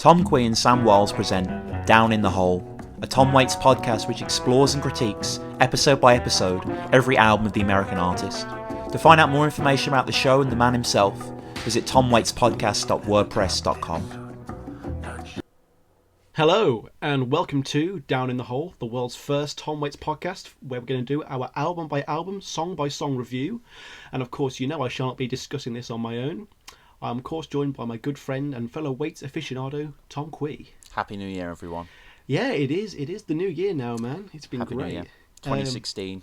Tom Quee and Sam Wiles present Down in the Hole, a Tom Waits podcast which explores and critiques, episode by episode, every album of the American artist. To find out more information about the show and the man himself, visit TomWaitsPodcast.wordpress.com. Hello, and welcome to Down in the Hole, the world's first Tom Waits podcast, where we're going to do our album by album, song by song review. And of course, you know I shall not be discussing this on my own. I'm of course joined by my good friend and fellow Waits aficionado, Tom Quee. Happy New Year, everyone. Yeah, it is the new year now, man. It's been Happy great. New Year. 2016.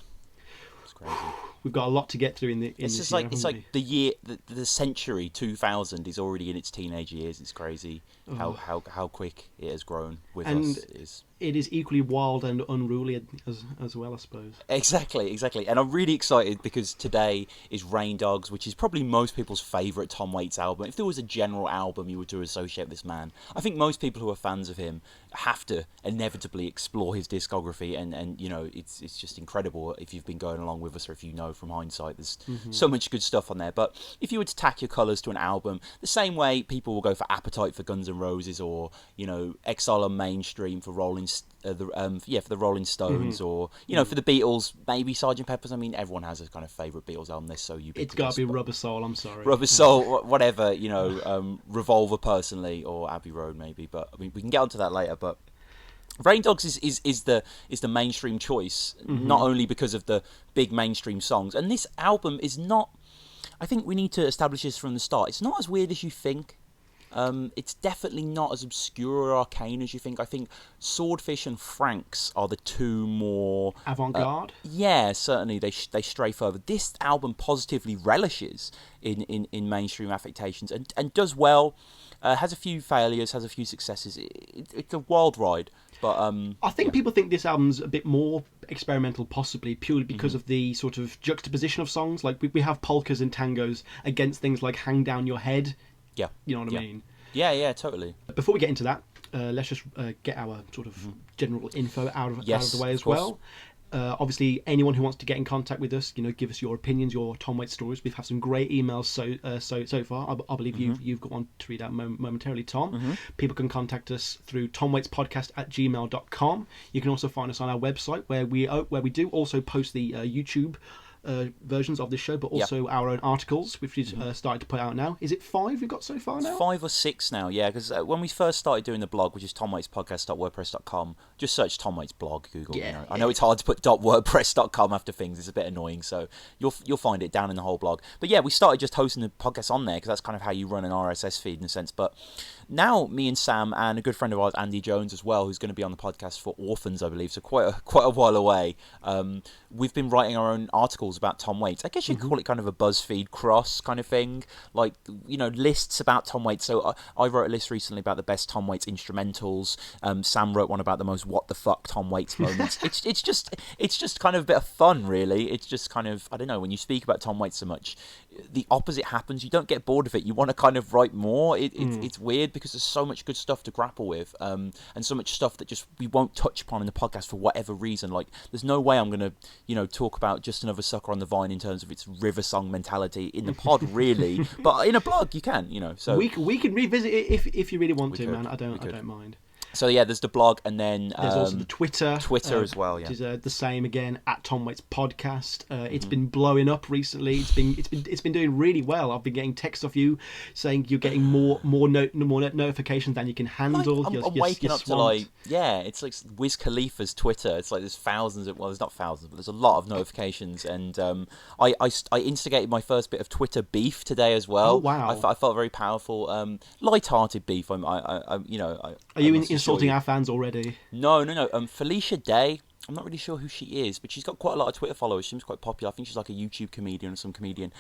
It's crazy. We've got a lot to get through in It's this just year, like it's haven't like the year, the century 2000 is already in its teenage years. It's crazy how quick it has grown with us. It is equally wild and unruly as well, I suppose. Exactly. And I'm really excited because today is Rain Dogs, which is probably most people's favourite Tom Waits album. If there was a general album you were to associate this man, I think most people who are fans of him have to inevitably explore his discography, and you know, it's just incredible if you've been going along with us or if you know from hindsight. There's so much good stuff on there. But if you were to tack your colours to an album, the same way people will go for Appetite for Guns N' Roses, or you know, Exile on Mainstream for for the Rolling Stones, or you know, for the Beatles, maybe Sgt. Pepper's. I mean, everyone has a kind of favourite Beatles album. They're so ubiquitous. It's got to be Rubber Soul. I'm sorry, Rubber Soul, whatever. You know, Revolver personally, or Abbey Road maybe. But I mean, we can get onto that later. But Rain Dogs is the mainstream choice, not only because of the big mainstream songs. And this album is not. I think we need to establish this from the start. It's not as weird as you think. It's definitely not as obscure or arcane as you think. I think Swordfish and Franks are the two more avant-garde. Yeah, certainly they stray further. This album positively relishes in mainstream affectations and does well. Has a few failures, has a few successes. It's a wild ride, but I think people think this album's a bit more experimental, possibly purely because of the sort of juxtaposition of songs. Like we have polkas and tangos against things like Hang Down Your Head. Yeah, you know what I mean. Yeah, totally. Before we get into that, let's just get our sort of general info out of the way as well. Obviously, anyone who wants to get in contact with us, you know, give us your opinions, your Tom Waits stories. We've had some great emails so far. I believe you've got one to read out momentarily, Tom. People can contact us through TomWaitsPodcast@gmail.com. You can also find us on our website where we do also post the YouTube versions of this show, but also our own articles, which we've started to put out now. Is it 5 we've got so far now? 5 or 6 now, yeah, because when we first started doing the blog, which is TomWaitsPodcast.wordpress.com, just search Tom Waits blog, Google. Yeah, you know. I know it's hard to put .wordpress.com after things, it's a bit annoying, so you'll find it down in the whole blog. But yeah, we started just hosting the podcast on there, because that's kind of how you run an RSS feed in a sense. But now me and Sam and a good friend of ours, Andy Jones, as well, who's going to be on the podcast for Orphans, I believe, so quite a while away, we've been writing our own articles about Tom Waits. I guess you'd call it kind of a BuzzFeed cross kind of thing, like, you know, lists about Tom Waits. So I wrote a list recently about the best Tom Waits instrumentals. Sam wrote one about the most what the fuck Tom Waits moments. it's just kind of a bit of fun, really. It's just kind of, I don't know, when you speak about Tom Waits so much, the opposite happens. You don't get bored of it. You want to kind of write more. It's weird because there's so much good stuff to grapple with, and so much stuff that just we won't touch upon in the podcast for whatever reason. Like, there's no way I'm going to, you know, talk about Just Another Sucker on the Vine in terms of its river song mentality in the pod, really. But in a blog, you can, you know. So we can revisit it if you really want to, man. I don't mind. So yeah, there's the blog, and then there's also the Twitter as well, yeah, which is the same again at TomWaitsPodcast. It's been blowing up recently. It's been doing really well. I've been getting texts off you saying you're getting more notifications than you can handle. I'm waking up to it's like Wiz Khalifa's Twitter. It's like there's thousands of, well, there's not thousands, but there's a lot of notifications, and I instigated my first bit of Twitter beef today as well. Oh wow! I felt very powerful, light-hearted beef. Are you insulting our fans already? No. Felicia Day. I'm not really sure who she is, but she's got quite a lot of Twitter followers. She seems quite popular. I think she's like a YouTube comedian or some comedian.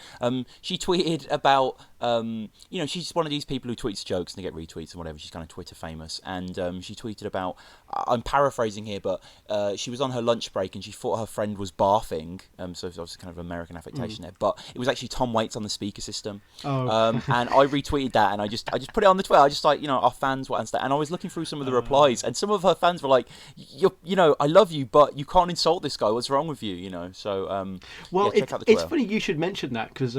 She tweeted about, you know, she's one of these people who tweets jokes and they get retweets and whatever. She's kind of Twitter famous. And she tweeted about, I'm paraphrasing here, but she was on her lunch break and she thought her friend was barfing. So it's obviously kind of American affectation there. But it was actually Tom Waits on the speaker system. Oh. And I retweeted that, and I just put it on the Twitter. I just like, you know, our fans were, and I was looking through some of the replies, and some of her fans were like, you know, I love you, but you can't insult this guy. What's wrong with you? You know. So well, check out the Twitter. It's funny you should mention that, because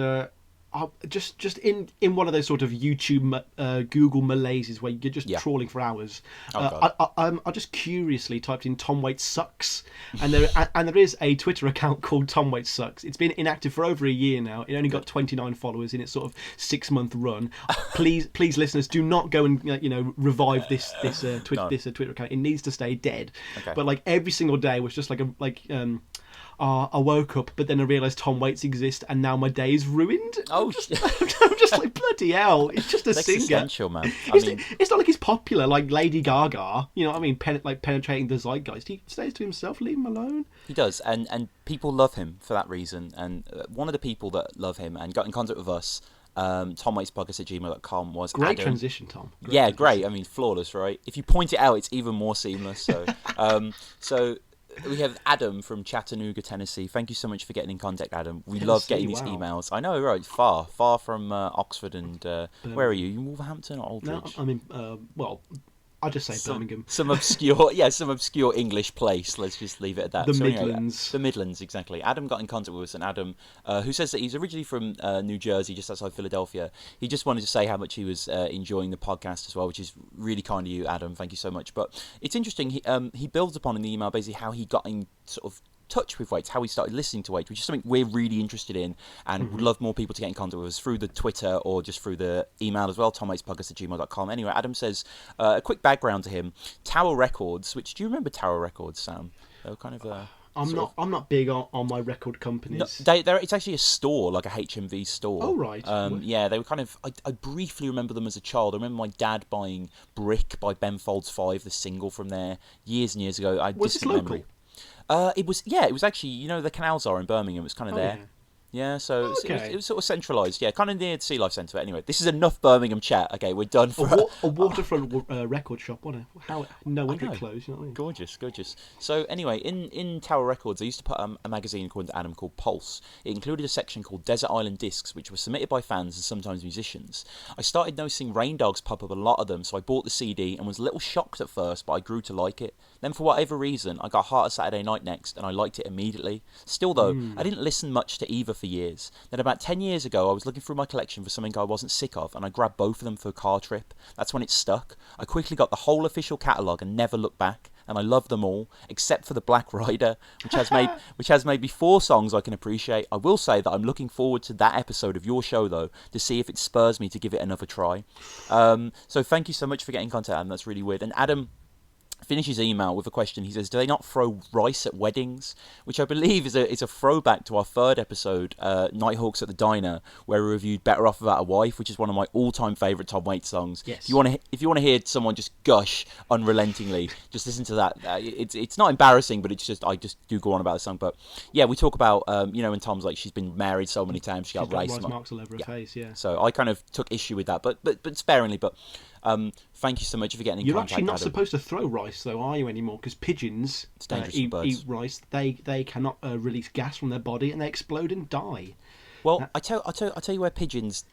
just in one of those sort of YouTube, Google malaises where you're just trawling for hours. I just curiously typed in Tom Waits sucks, and there is a Twitter account called Tom Waits sucks. It's been inactive for over a year now. It only got 29 followers in its sort of 6-month run. Please, listeners, do not go and revive this Twitter account. It needs to stay dead. Okay. But like every single day was just I woke up, but then I realised Tom Waits exists, and now my day is ruined. Oh, I'm just like, bloody hell! It's just a singer. Existential, man. It's not like he's popular like Lady Gaga. You know what I mean? Penetrating the zeitgeist. He stays to himself. Leave him alone. He does, and people love him for that reason. And one of the people that love him and got in contact with us, TomWaitsPodcast@gmail.com was great Adam. Transition, Tom. Great. I mean, flawless, right? If you point it out, it's even more seamless. So, so. We have Adam from Chattanooga, Tennessee. Thank you so much for getting in contact, Adam. We love getting these emails. I know, right? Far from Oxford and where are you? You Wolverhampton or Aldridge? No, I mean, I'll just say Birmingham. Some obscure English place. Let's just leave it at that. The Midlands. The Midlands, exactly. Adam got in contact with us, and Adam, who says that he's originally from New Jersey, just outside Philadelphia. He just wanted to say how much he was enjoying the podcast as well, which is really kind of you, Adam. Thank you so much. But it's interesting. He builds upon in the email basically how he got in sort of touch with Waits, how we started listening to Waits, which is something we're really interested in, and would love more people to get in contact with us through the Twitter or just through the email as well, TomWaitsPodcast@gmail.com. Anyway, Adam says, a quick background to him, Tower Records, which, do you remember Tower Records, Sam? They were kind of I'm not big on my record companies. No, it's actually a store, like a HMV store. Oh, right. Yeah, they were kind of... I briefly remember them as a child. I remember my dad buying Brick by Ben Folds 5, the single from there, years and years ago. Was this local? It was actually, the Canals are in Birmingham. It was kind of there. Yeah, so it was sort of centralised. Yeah, kind of near the Sea Life Centre. But anyway, this is enough Birmingham chat. Okay, we're done for a waterfront record shop. No wonder it closed. You know what I mean? Gorgeous. So anyway, in Tower Records, I used to put a magazine, according to Adam, called Pulse. It included a section called Desert Island Discs, which were submitted by fans and sometimes musicians. I started noticing Rain Dogs pop up a lot of them, so I bought the CD and was a little shocked at first, but I grew to like it. Then for whatever reason, I got Heart of Saturday Night next, and I liked it immediately. Still though, I didn't listen much to either for years. Then about 10 years ago, I was looking through my collection for something I wasn't sick of, and I grabbed both of them for a car trip. That's when it stuck. I quickly got the whole official catalogue and never looked back, and I love them all, except for the Black Rider, which has maybe 4 songs I can appreciate. I will say that I'm looking forward to that episode of your show, though, to see if it spurs me to give it another try. So thank you so much for getting in contact, Adam. That's really weird. And Adam finishes his email with a question. He says, do they not throw rice at weddings? Which I believe is a throwback to our 3rd episode, Nighthawks at the Diner, where we reviewed Better Off Without a Wife, which is one of my all-time favourite Tom Waits songs. Yes. If you want to hear someone just gush unrelentingly, just listen to that. It's not embarrassing, but I just do go on about the song. But yeah, we talk about when Tom's like, she's been married so many times, she's got rice marks all over her face. Yeah. So I kind of took issue with that, but sparingly. But thank you so much for getting in You're contact. You're actually not Adam. supposed to throw rice, though, are you, anymore? Because pigeons eat rice. They cannot release gas from their body, and they explode and die. Well, I tell you where pigeons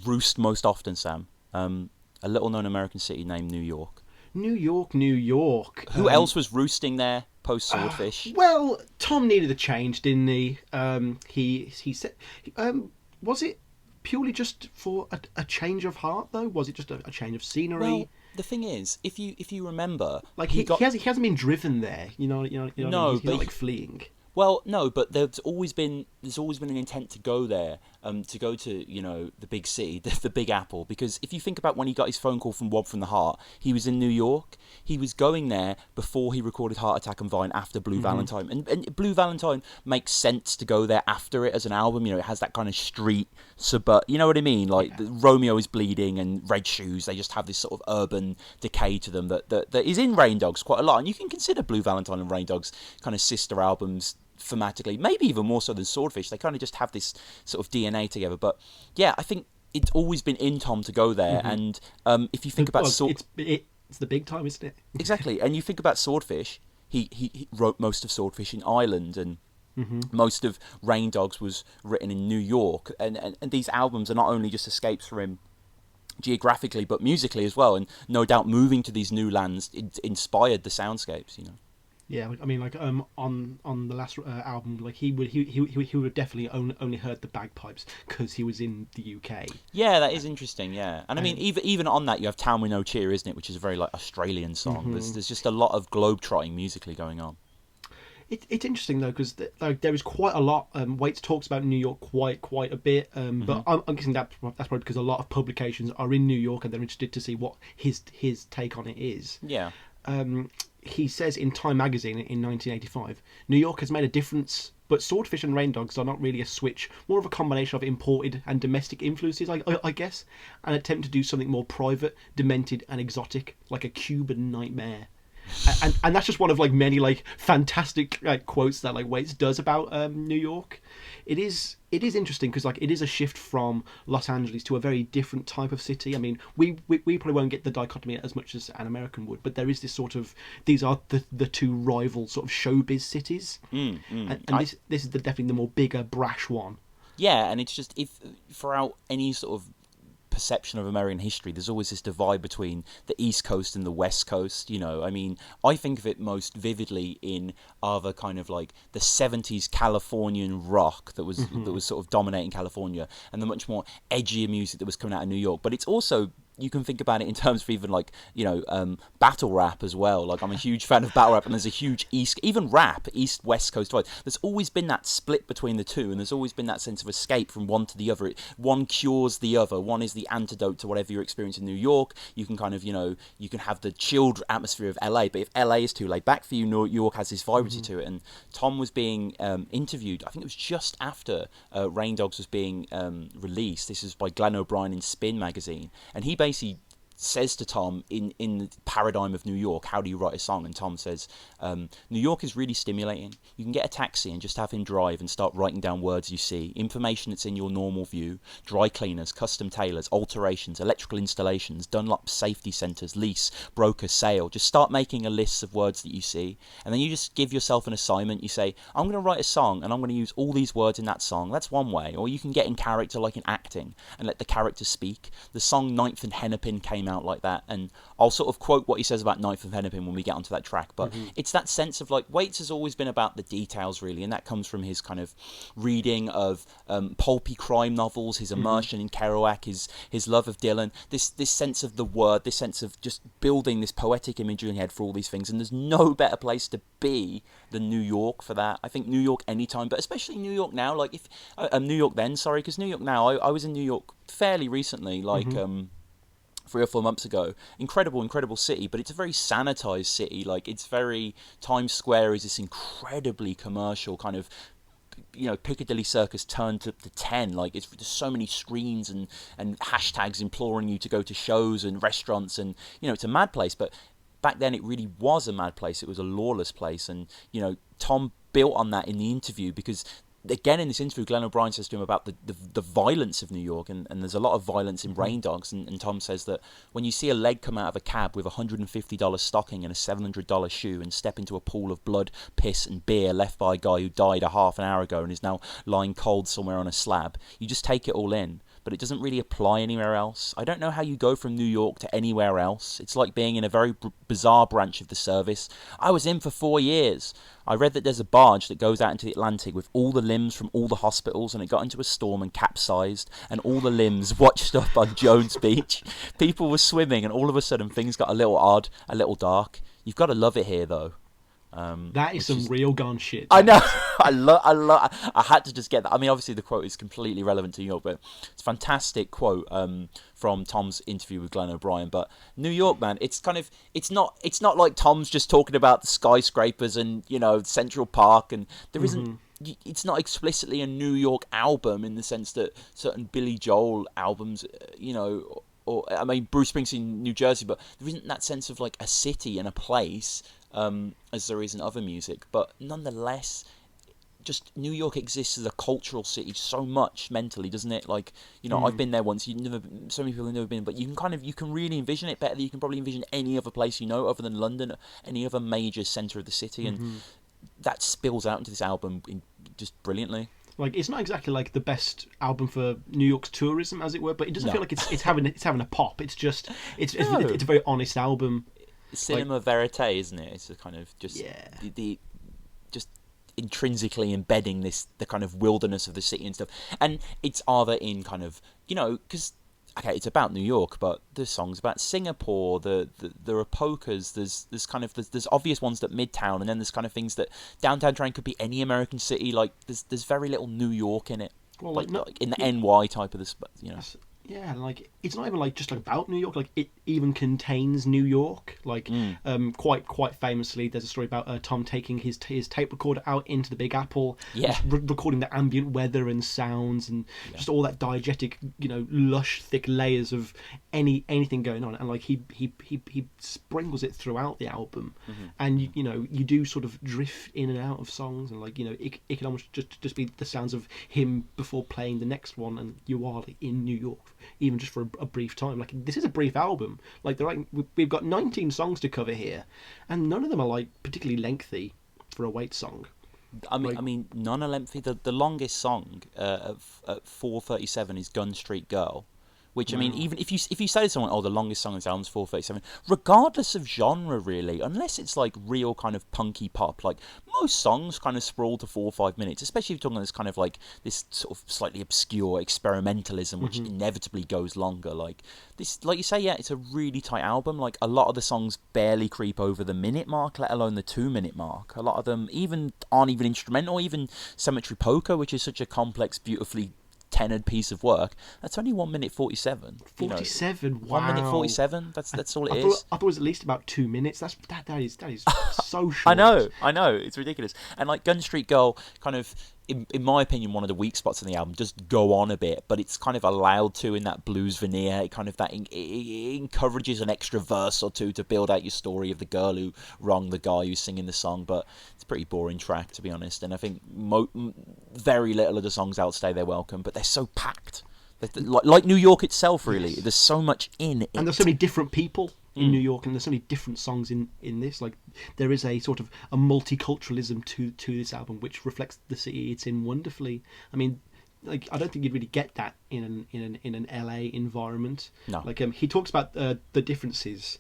roost most often, Sam. A little-known American city named New York. New York. Who else was roosting there post Swordfish? Well, Tom needed a change, didn't he? He said, was it purely just for a change of heart, though? Was it just a change of scenery? Well, the thing is, if you remember, like he hasn't been driven there. No, he's not like fleeing. Well, no, but there's always been an intent to go there, to go to the big city, the Big Apple. Because if you think about when he got his phone call from Wob from the Heart, he was in New York. He was going there before he recorded Heart Attack and Vine after Blue Valentine, and Blue Valentine makes sense to go there after it as an album. It has that kind of street you know what I mean? Like Romeo is Bleeding and Red Shoes. They just have this sort of urban decay to them that is in Rain Dogs quite a lot, and you can consider Blue Valentine and Rain Dogs kind of sister albums thematically, maybe even more so than Swordfish. They kind of just have this sort of DNA together. But yeah, I think it's always been in Tom to go there. And if you think about it's the big time, isn't it? Exactly. And you think about Swordfish, he wrote most of Swordfish in Ireland, and most of Rain Dogs was written in New York. And these albums are not only just escapes for him geographically, but musically as well. And no doubt moving to these new lands inspired the soundscapes, Yeah, I mean, like on the last album, like he would have definitely only heard the bagpipes because he was in the UK. Yeah, that is interesting. Yeah, and I mean, even on that, you have "Town with No Cheer," isn't it? Which is a very like Australian song. There's just a lot of globe-trotting musically going on. It's interesting though because like there is quite a lot. Waits talks about New York quite a bit, but I'm guessing that's probably because a lot of publications are in New York and they're interested to see what his take on it is. Yeah. He says in Time magazine in 1985, New York has made a difference, but Swordfish and Rain Dogs are not really a switch, more of a combination of imported and domestic influences, I guess, an attempt to do something more private, demented and exotic, like a Cuban nightmare. And that's just one of like many like fantastic like quotes that like Waits does about New York. It is interesting because like it is a shift from Los Angeles to a very different type of city. I mean, we probably won't get the dichotomy as much as an American would, but there is this sort of, these are the two rival sort of showbiz cities, and this is definitely the more bigger brash one. Yeah, and it's just, if throughout any sort of perception of American history, there's always this divide between the East Coast and the West Coast. You know, I mean, I think of it most vividly in either kind of like the 70s Californian rock that was sort of dominating California, and the much more edgier music that was coming out of New York. But it's also, you can think about it in terms of even like, you know, battle rap as well. Like, I'm a huge fan of battle rap, and there's a huge even rap, East-West Coast divide. There's always been that split between the two, and there's always been that sense of escape from one to the other. One cures the other. One is the antidote to whatever you're experiencing in New York. You can kind of, you know, you can have the chilled atmosphere of LA, but if LA is too laid back for you, New York has this vibrancy to it. And Tom was being interviewed, I think it was just after Rain Dogs was being released. This is by Glenn O'Brien in Spin magazine, and he basically says to Tom, in the paradigm of New York, how do you write a song? And Tom says, New York is really stimulating. You can get a taxi and just have him drive and start writing down words you see, information that's in your normal view, dry cleaners, custom tailors, alterations, electrical installations, Dunlop safety centres, lease, broker, sale. Just start making a list of words that you see, and then you just give yourself an assignment. You say, I'm going to write a song and I'm going to use all these words in that song. That's one way. Or you can get in character like in acting and let the character speak. The song Ninth and Hennepin came out like that, and I'll sort of quote what he says about Ninth and Hennepin when we get onto that track, but it's that sense of like, Waits has always been about the details really, and that comes from his kind of reading of pulpy crime novels, his immersion in Kerouac, his love of Dylan, this sense of the word, this sense of just building this poetic imagery in your head for all these things, and there's no better place to be than New York for that. I think New York anytime, but especially New York now, like if New York then, sorry, because New York now, I was in New York fairly recently, like 3 or 4 months ago. Incredible city, but it's a very sanitized city. Like, it's very, Times Square is this incredibly commercial kind of, you know, Piccadilly Circus turned to 10. Like, there's so many screens and hashtags imploring you to go to shows and restaurants, and, you know, it's a mad place. But back then it really was a mad place. It was a lawless place, and, you know, Tom built on that in the interview, because again, in this interview, Glenn O'Brien says to him about the violence of New York, and there's a lot of violence in Rain Dogs, and Tom says that when you see a leg come out of a cab with a $150 stocking and a $700 shoe and step into a pool of blood, piss and beer left by a guy who died a half an hour ago and is now lying cold somewhere on a slab, you just take it all in. But it doesn't really apply anywhere else. I don't know how you go from New York to anywhere else. It's like being in a very bizarre branch of the service. I was in for 4 years. I read that there's a barge that goes out into the Atlantic with all the limbs from all the hospitals, and it got into a storm and capsized, and all the limbs washed up on Jones Beach. People were swimming, and all of a sudden things got a little odd, a little dark. You've got to love it here, though. That is some real gun shit. I know. I had to just get that. I mean, obviously the quote is completely relevant to New York, but it's a fantastic quote from Tom's interview with Glenn O'Brien. But New York, man, it's kind of, it's not like Tom's just talking about the skyscrapers and, you know, Central Park, and there isn't. It's not explicitly a New York album in the sense that certain Billy Joel albums, you know, or I mean Bruce Springsteen, New Jersey, but there isn't that sense of like a city and a place as there is in other music. But nonetheless, just New York exists as a cultural city so much mentally, doesn't it? Like, you know, I've been there once. So many people have never been, but you can really envision it better than you can probably envision any other place, you know, other than London, any other major centre of the city, and that spills out into this album just brilliantly. Like, it's not exactly like the best album for New York's tourism, as it were, but it doesn't feel like it's having a pop. It's just it's a very honest album. cinema verite, isn't it? It's a kind of just the just intrinsically embedding the kind of wilderness of the city and stuff. And it's either in kind of, because okay, it's about New York, but there's songs about Singapore. There are polkas. There's obvious ones that Midtown, and then there's kind of things that Downtown Train could be any American city. Like there's very little New York in it. Well, like in the NY type of the. Yeah, like it's not even like just about New York. Like it even contains New York. Like quite famously, there's a story about Tom taking his tape recorder out into the Big Apple, recording the ambient weather and sounds and just all that diegetic, lush, thick layers of anything going on. And like he sprinkles it throughout the album, and you do sort of drift in and out of songs, and like it can almost just be the sounds of him before playing the next one, and you are like in New York. Even just for a brief time. Like, this is a brief album. Like, we've got 19 songs to cover here, and none of them are like particularly lengthy for a Waits song. I mean, none are lengthy. The longest song at 4:37 is "Gun Street Girl," which I mean, even if you say to someone, "Oh, the longest song on this album is 4:37," regardless of genre, really, unless it's like real kind of punky pop, like most songs kind of sprawl to 4 or 5 minutes, especially if you're talking this kind of like this sort of slightly obscure experimentalism, which inevitably goes longer. Like this, like you say, it's a really tight album. Like a lot of the songs barely creep over the minute mark, let alone the 2-minute mark. A lot of them aren't even instrumental. Even Cemetery Polka, which is such a complex, beautifully tenored piece of work, that's only 1 minute 47. 47, wow. 1 minute 47. That's all it is. I thought it was at least about 2 minutes. That is so short. I know, it's ridiculous. And like Gun Street Girl, kind of, in my opinion, one of the weak spots in the album, just go on a bit, but it's kind of allowed to in that blues veneer. It kind of it encourages an extra verse or two to build out your story of the girl who wronged the guy who's singing the song. But it's a pretty boring track, to be honest. And I think very little of the songs outstay their welcome, but they're so packed. Like New York itself, really. Yes. There's so much in it. And there's so many different people in New York, and there's so many different songs in this. Like, there is a sort of a multiculturalism to this album, which reflects the city it's in wonderfully. I mean, like, I don't think you'd really get that in an LA environment. No. Like, he talks about the differences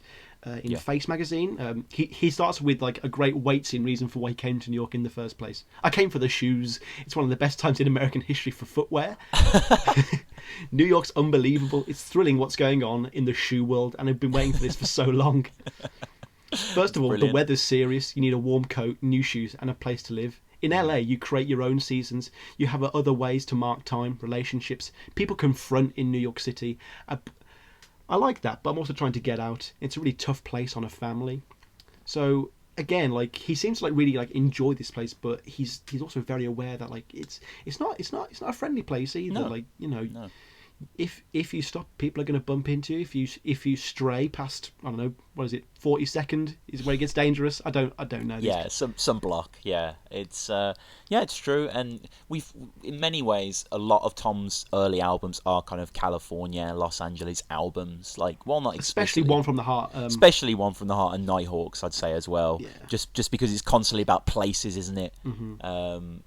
in Face magazine. He starts with like a great Waits-in reason for why he came to New York in the first place. I came for the shoes. It's one of the best times in American history for footwear. New York's unbelievable. It's thrilling what's going on in the shoe world, and I've been waiting for this for so long. First of all, Brilliant. The weather's serious. You need a warm coat, new shoes, and a place to live. In LA, you create your own seasons. You have other ways to mark time, relationships. People confront in New York City. I like that, but I'm also trying to get out. It's a really tough place on a family. So again, like, he seems to like really like enjoy this place, but he's also very aware that like it's not a friendly place either. No. Like, No. If you stop, people are going to bump into you. If you stray past, I don't know, what is it, 42nd is where it gets dangerous. I don't know. Yeah, some block. Yeah, it's true. And we've, in many ways, a lot of Tom's early albums are kind of California, Los Angeles albums. Like, well, not especially One from the Heart. Especially One from the Heart and Nighthawks, I'd say as well. Yeah. Just because it's constantly about places, isn't it? Mm-hmm.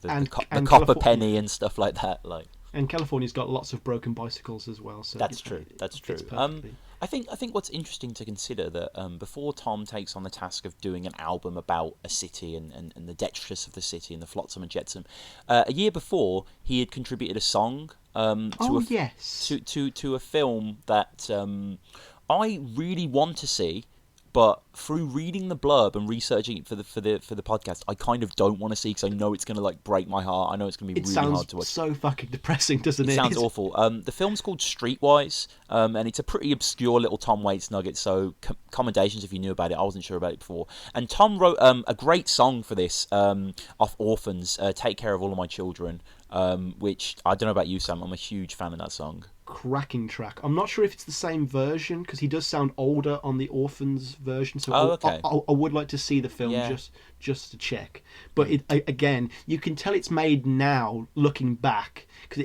The copper penny and stuff like that. Like. And California's got lots of broken bicycles as well. So that's true. I think what's interesting to consider that before Tom takes on the task of doing an album about a city and the detritus of the city and the flotsam and jetsam, a year before he had contributed a song to a film that I really want to see. But through reading the blurb and researching it for the podcast, I kind of don't want to see because I know it's going to like break my heart. I know it's going to be really hard to watch. It sounds so fucking depressing, doesn't it? It sounds awful. The film's called StreetWise, and it's a pretty obscure little Tom Waits nugget. So commendations if you knew about it. I wasn't sure about it before. And Tom wrote a great song for this off Orphans, "Take Care of All of My Children," which I don't know about you, Sam. I'm a huge fan of that song. Cracking track. I'm not sure if it's the same version because he does sound older on the Orphans version. So okay. I would like to see the film just to check. But again, you can tell it's made now looking back because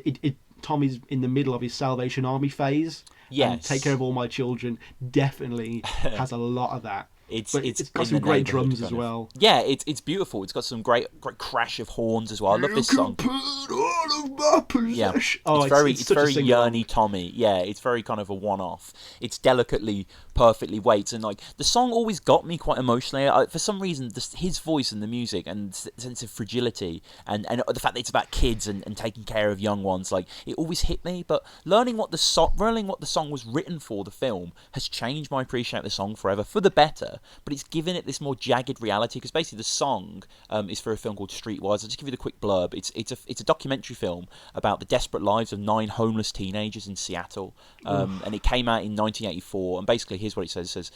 Tom is in the middle of his Salvation Army phase. Yes. And Take Care of All My Children definitely has a lot of that. it's got some great drums as well. Yeah, it's beautiful. It's got some great crash of horns as well. I love this song. Put all of my possession. Yeah, it's very yearny Tommy. Yeah, it's very kind of a one-off. It's delicately, perfectly weighted, and like the song always got me quite emotionally. For some reason, his voice and the music and sense of fragility and the fact that it's about kids and taking care of young ones, like it always hit me. But learning what the song was written for, the film, has changed my appreciation of the song forever, for the better. But it's given it this more jagged reality, because basically the song is for a film called Streetwise. I'll just give you the quick blurb. It's a documentary film about the desperate lives of 9 homeless teenagers in Seattle, and it came out in 1984. And basically, here's what it says. It says,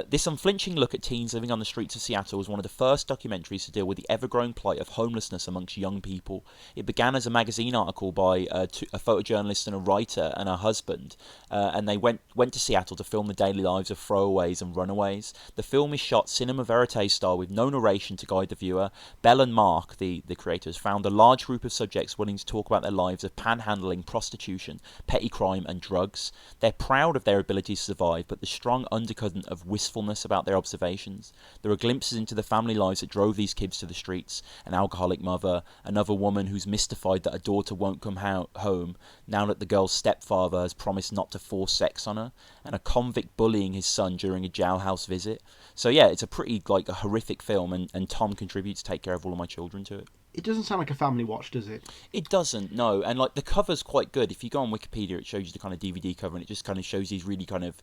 this unflinching look at teens living on the streets of Seattle was one of the first documentaries to deal with the ever-growing plight of homelessness amongst young people. It began as a magazine article by a photojournalist and a writer and her husband, and they went to Seattle to film the daily lives of throwaways and runaways. The film is shot cinema verite style with no narration to guide the viewer. Bell and Mark, the creators, found a large group of subjects willing to talk about their lives of panhandling, prostitution, petty crime and drugs. They're proud of their ability to survive, but the strong undercurrent of wistfulness about their observations. There are glimpses into the family lives that drove these kids to the streets: an alcoholic mother, another woman who's mystified that her daughter won't come home now that the girl's stepfather has promised not to force sex on her, and a convict bullying his son during a jailhouse visit. So yeah, it's a pretty a horrific film, and Tom contributes to take care of all of my children to it. It doesn't sound like a family watch, does it? It doesn't, no. And the cover's quite good. If you go on Wikipedia, it shows you the kind of DVD cover, and it just kind of shows these really kind of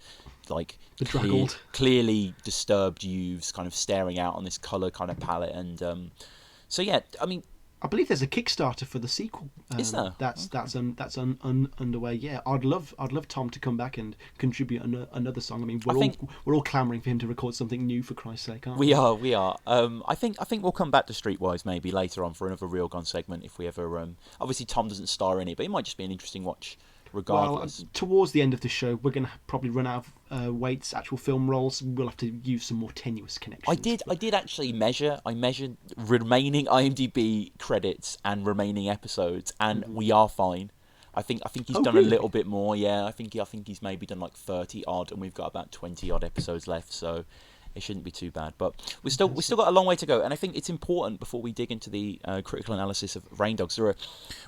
clearly disturbed youths kind of staring out on this colour kind of palette. And so yeah, I mean, I believe there's a Kickstarter for the sequel. Is there? That's underway. Yeah, I'd love Tom to come back and contribute another song. I mean, we're all clamouring for him to record something new, for Christ's sake, aren't we? We are. I think we'll come back to Streetwise maybe later on for another Real Gone segment if we ever. Obviously, Tom doesn't star in it, but it might just be an interesting watch. Regardless. Well, towards the end of the show, we're going to probably run out of Wait's actual film roles. We'll have to use some more tenuous connections. I did actually measure. I measured remaining IMDb credits and remaining episodes, and we are fine. I think he's done really? A little bit more. Yeah, I think he's maybe done 30 odd, and we've got about 20 odd episodes left. So it shouldn't be too bad, but we still got a long way to go, and I think it's important before we dig into the critical analysis of Rain Dogs.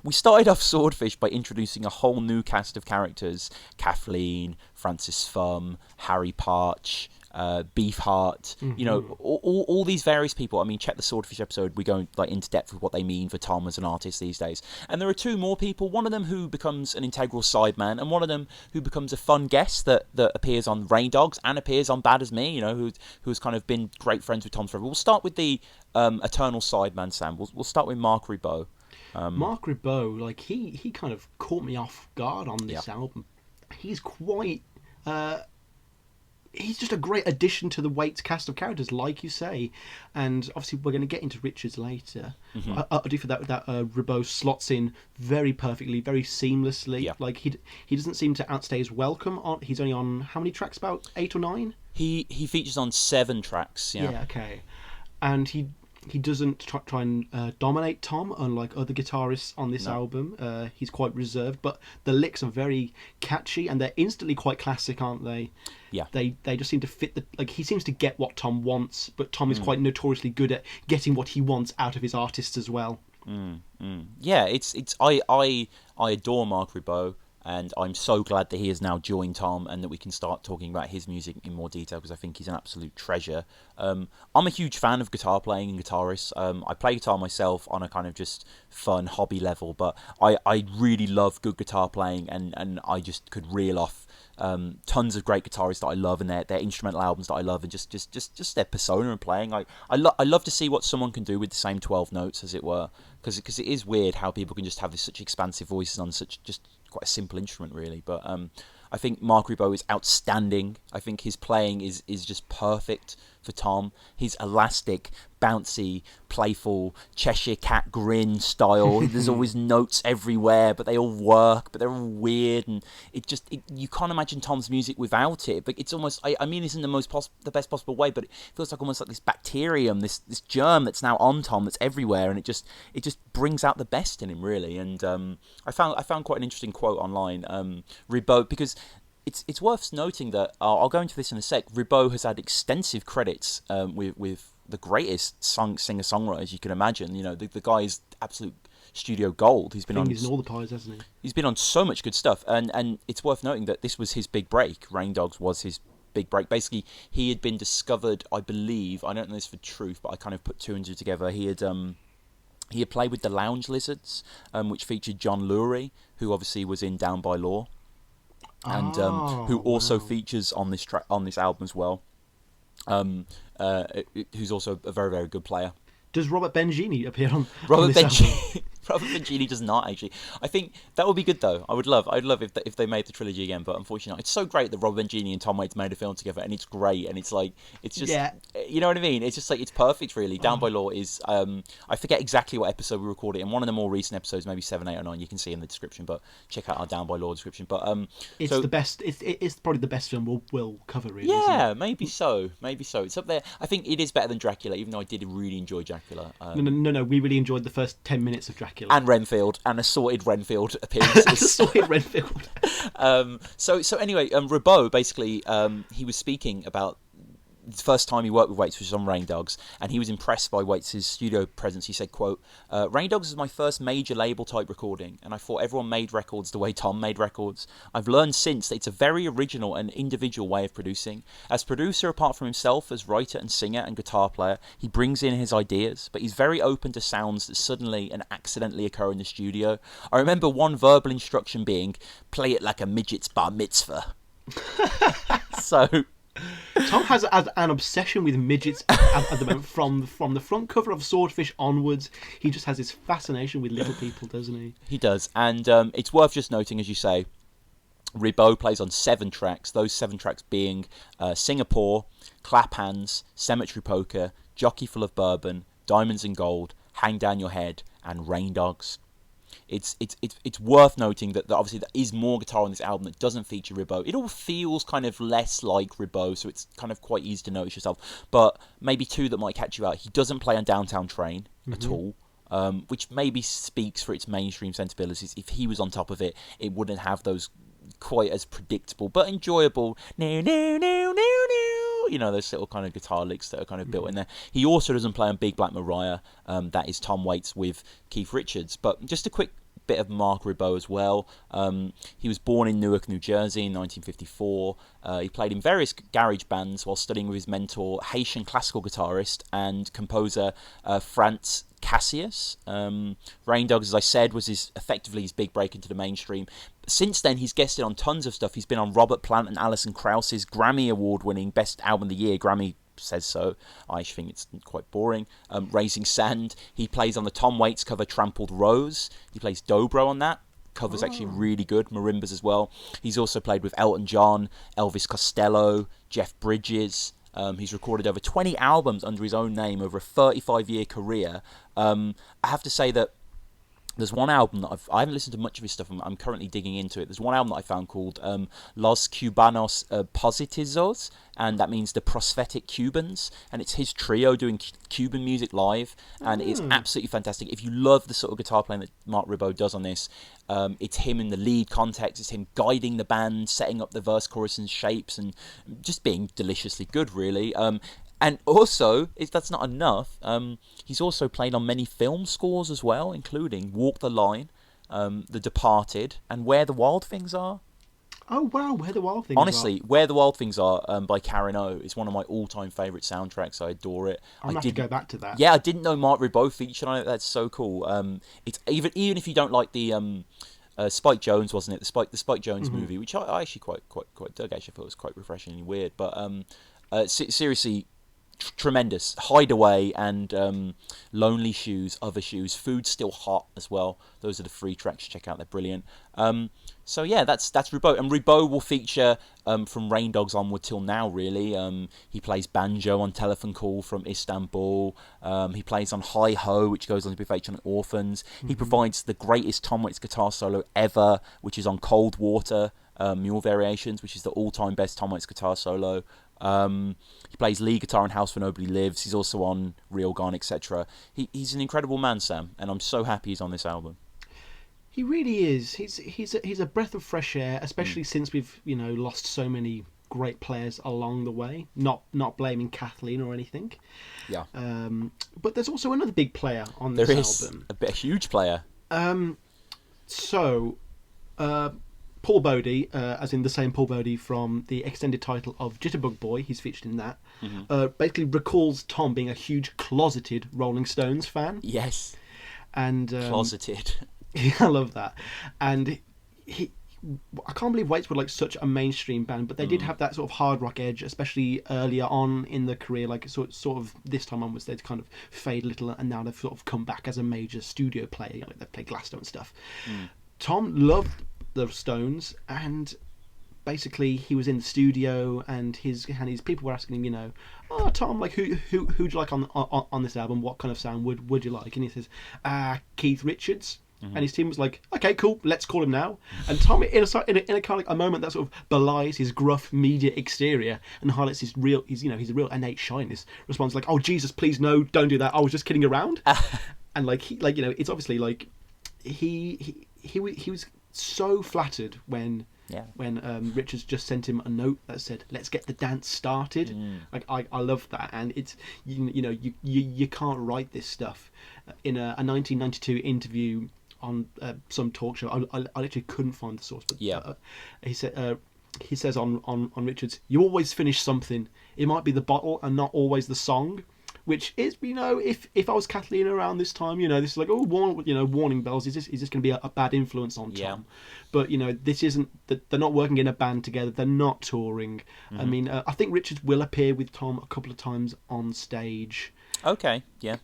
We started off Swordfish by introducing a whole new cast of characters: Kathleen, Francis Thumb, Harry Parch, Beefheart. You know, all these various people. I mean, check the Swordfish episode. We go into depth with what they mean for Tom as an artist these days. And there are 2 more people. One of them who becomes an integral sideman, and one of them who becomes a fun guest that appears on Rain Dogs and appears on Bad as Me. You know, who's kind of been great friends with Tom forever. We'll start with the eternal sideman, Sam. We'll start with Mark Ribot. Mark Ribot, he kind of caught me off guard on this album. He's quite. He's just a great addition to the Waits cast of characters, like you say, and obviously we're going to get into Richards later. I do feel that Ribot slots in very perfectly, very seamlessly. Yeah. He doesn't seem to outstay his welcome. He's only on how many tracks? About 8 or 9. He features on 7 tracks. Yeah. Okay, and he doesn't try and dominate Tom, unlike other guitarists on this album. He's quite reserved, but the licks are very catchy, and they're instantly quite classic, aren't they? Yeah. They just seem to fit he seems to get what Tom wants, but Tom is quite notoriously good at getting what he wants out of his artists as well. Yeah, I adore Mark Ribot. And I'm so glad that he has now joined Tom and that we can start talking about his music in more detail, because I think he's an absolute treasure. I'm a huge fan of guitar playing and guitarists. I play guitar myself on a kind of just fun hobby level, but I really love good guitar playing, and I just could reel off tons of great guitarists that I love, and their instrumental albums that I love, and just their persona and playing. I love to see what someone can do with the same 12 notes, as it were, because it is weird how people can just have this such expansive voices on such just quite a simple instrument, really. But I think Mark Ribot is outstanding. I think his playing is just perfect for Tom. His elastic, bouncy, playful Cheshire Cat grin style. There's always notes everywhere, but they all work, but they're all weird, and you can't imagine Tom's music without it. But it's almost, I mean this in the best possible way, but it feels like almost like this bacterium, this germ that's now on Tom, that's everywhere, and it just brings out the best in him, really. And I found quite an interesting quote online, Ribot, because it's worth noting that I'll go into this in a sec. Ribot has had extensive credits with the greatest singer-songwriters you can imagine. You know, the guy is absolute studio gold. He's been Fingers in all the pies, hasn't he? He's been on so much good stuff, and it's worth noting that this was his big break. Rain Dogs was his big break. Basically, he had been discovered, I believe, I don't know this for truth, but I kind of put two and two together. He had played with the Lounge Lizards, which featured John Lurie, who obviously was in Down by Law, and who also features on this album as well. Who's also a very, very good player. Does Robert Benigni appear on Robert this album? Robert Benigni does not, actually. I think that would be good, though. I'd love if they made the trilogy again, but unfortunately, it's so great that Robert Benigni and Tom Waits made a film together, and it's great, and it's like, it's just, you know what I mean? It's just like, it's perfect, really. Down by Law is, I forget exactly what episode we recorded in. One of the more recent episodes, maybe 7, 8, or 9, you can see in the description, but check out our Down by Law description. But it's the best. It's probably the best film we'll cover, really. Yeah, maybe so. It's up there. I think it is better than Dracula, even though I did really enjoy Dracula. No. We really enjoyed the first 10 minutes of Dracula. And Renfield, and assorted Renfield appearances. Assorted Renfield. So anyway, Ribot, basically, he was speaking about the first time he worked with Waits, which was on Rain Dogs, and he was impressed by Waits' studio presence. He said, quote, Rain Dogs is my first major label type recording, and I thought everyone made records the way Tom made records. I've learned since that it's a very original and individual way of producing. As producer, apart from himself, as writer and singer and guitar player, he brings in his ideas, but he's very open to sounds that suddenly and accidentally occur in the studio. I remember one verbal instruction being, play it like a midget's bar mitzvah. So... Tom has an obsession with midgets at the moment. From the front cover of Swordfish onwards, he just has this fascination with little people, doesn't he? He does, and it's worth just noting, as you say, Ribot plays on 7 tracks, those 7 tracks being Singapore, Clap Hands, Cemetery Poker, Jockey Full of Bourbon, Diamonds and Gold, Hang Down Your Head, and Rain Dogs. It's worth noting that obviously there is more guitar on this album that doesn't feature Ribot. It all feels kind of less like Ribot, so it's kind of quite easy to notice yourself. But maybe 2 that might catch you out. He doesn't play on Downtown Train at all, which maybe speaks for its mainstream sensibilities. If he was on top of it, it wouldn't have those quite as predictable but enjoyable you know, those little kind of guitar licks that are kind of built in there. He also doesn't play on Big Black Mariah. That is Tom Waits with Keith Richards. But just a quick bit of Mark Ribot as well. He was born in Newark, New Jersey in 1954. He played in various garage bands while studying with his mentor, Haitian classical guitarist and composer Franz Cassius. Rain Dogs, as I said, was effectively his big break into the mainstream. Since then, he's guested on tons of stuff. He's been on Robert Plant and Alison Krauss's Grammy Award-winning Best Album of the Year. Grammy says so. I think it's quite boring. Raising Sand. He plays on the Tom Waits cover Trampled Rose. He plays dobro on that. Cover's actually really good. Marimbas as well. He's also played with Elton John, Elvis Costello, Jeff Bridges. He's recorded over 20 albums under his own name over a 35-year career. I have to say that there's one album that I haven't listened to much of his stuff. I'm currently digging into it. There's one album that I found called Los Cubanos Positizos, and that means the prosthetic Cubans. And it's his trio doing Cuban music live, and it's absolutely fantastic. If you love the sort of guitar playing that Mark Ribot does on this, it's him in the lead context. It's him guiding the band, setting up the verse, chorus, and shapes, and just being deliciously good, really. And also, if that's not enough, he's also played on many film scores as well, including Walk the Line, The Departed, and Where the Wild Things Are. Oh, wow, Where the Wild Things Are. Honestly, Where the Wild Things Are by Karen O is one of my all-time favourite soundtracks. I adore it. I'm going to have to go back to that. Yeah, I didn't know Mark Ribot featured on it. That's so cool. It's even if you don't like the... Spike Jones, wasn't it? The Spike Jones movie, which I actually quite dug. Actually, I thought it was quite refreshingly weird. But seriously... tremendous. Hideaway and Lonely Shoes, Other Shoes, Food's Still Hot as well. Those are the 3 tracks to check out. They're brilliant. So yeah, that's Ribot, and Ribot will feature from Rain Dogs onward till now. Really, he plays banjo on Telephone Call from Istanbul. He plays on Hi Ho, which goes on to be featured on Orphans. He provides the greatest Tom Waits guitar solo ever, which is on Cold Water. Mule Variations, which is the all-time best Tom Waits guitar solo. He plays lead guitar in House Where Nobody Lives. He's also on Real Gone, etc. He's an incredible man, Sam, and I'm so happy he's on this album. He really is. He's a breath of fresh air, especially since we've lost so many great players along the way. Not blaming Kathleen or anything. Yeah. But there's also another big player on this album. A huge player. Paul Bodie, as in the same Paul Bodie from the extended title of Jitterbug Boy, he's featured in that, basically recalls Tom being a huge closeted Rolling Stones fan. Yes. And closeted. I love that. And I can't believe Waits were like such a mainstream band, but they did have that sort of hard rock edge, especially earlier on in the career. Like sort of this time onwards, they'd kind of fade a little, and now they've sort of come back as a major studio player. Like they play Glasgow and stuff. Tom loved the Stones, and basically he was in the studio, and his people were asking him, oh Tom, like who'd you like on this album? What kind of sound would you like? And he says, Keith Richards. And his team was like, okay, cool, let's call him now. And Tom, in a kind of like a moment that sort of belies his gruff media exterior and highlights his real innate shyness, responds like, oh Jesus, please no, don't do that. I was just kidding around. And like it's obviously like he was so flattered when Richards just sent him a note that said, let's get the dance started. Like I love that, and it's you can't write this stuff. In a 1992 interview on some talk show, I literally couldn't find the source, but he says on Richards, you always finish something. It might be the bottle and not always the song. Which is, if I was Kathleen around this time, this is like, warning bells. Is this going to be a bad influence on Tom? But this isn't. They're not working in a band together. They're not touring. I mean, I think Richards will appear with Tom a couple of times on stage. Okay, yeah.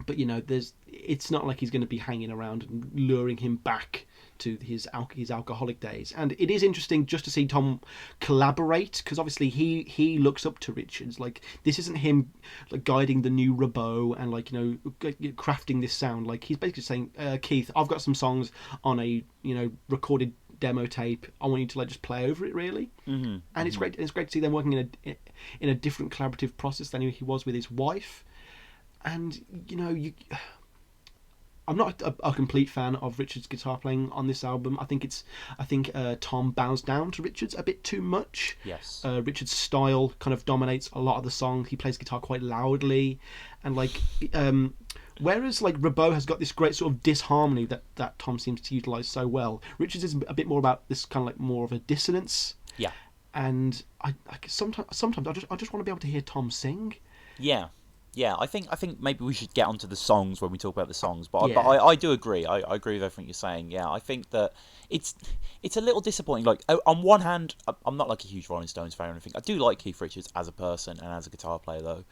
But it's not like he's going to be hanging around and luring him back to his alcoholic days. And it is interesting just to see Tom collaborate, because obviously he looks up to Richards. Like, this isn't him like guiding the new Ribot and crafting this sound. Like, he's basically saying, Keith, I've got some songs on a recorded demo tape. I want you to just play over it, really. And it's great to see them working in a different collaborative process than he was with his wife. And I'm not a complete fan of Richards' guitar playing on this album. I think Tom bows down to Richards a bit too much. Yes. Richards' style kind of dominates a lot of the song. He plays guitar quite loudly, and whereas Ribot has got this great sort of disharmony that Tom seems to utilize so well, Richards is a bit more about this kind of more of a dissonance. Yeah. And I sometimes I just want to be able to hear Tom sing. Yeah. Yeah, I think maybe we should get onto the songs when we talk about the songs. But I do agree. I agree with everything you're saying. Yeah, I think that it's a little disappointing. Like, on one hand, I'm not like a huge Rolling Stones fan or anything. I do like Keith Richards as a person and as a guitar player, though.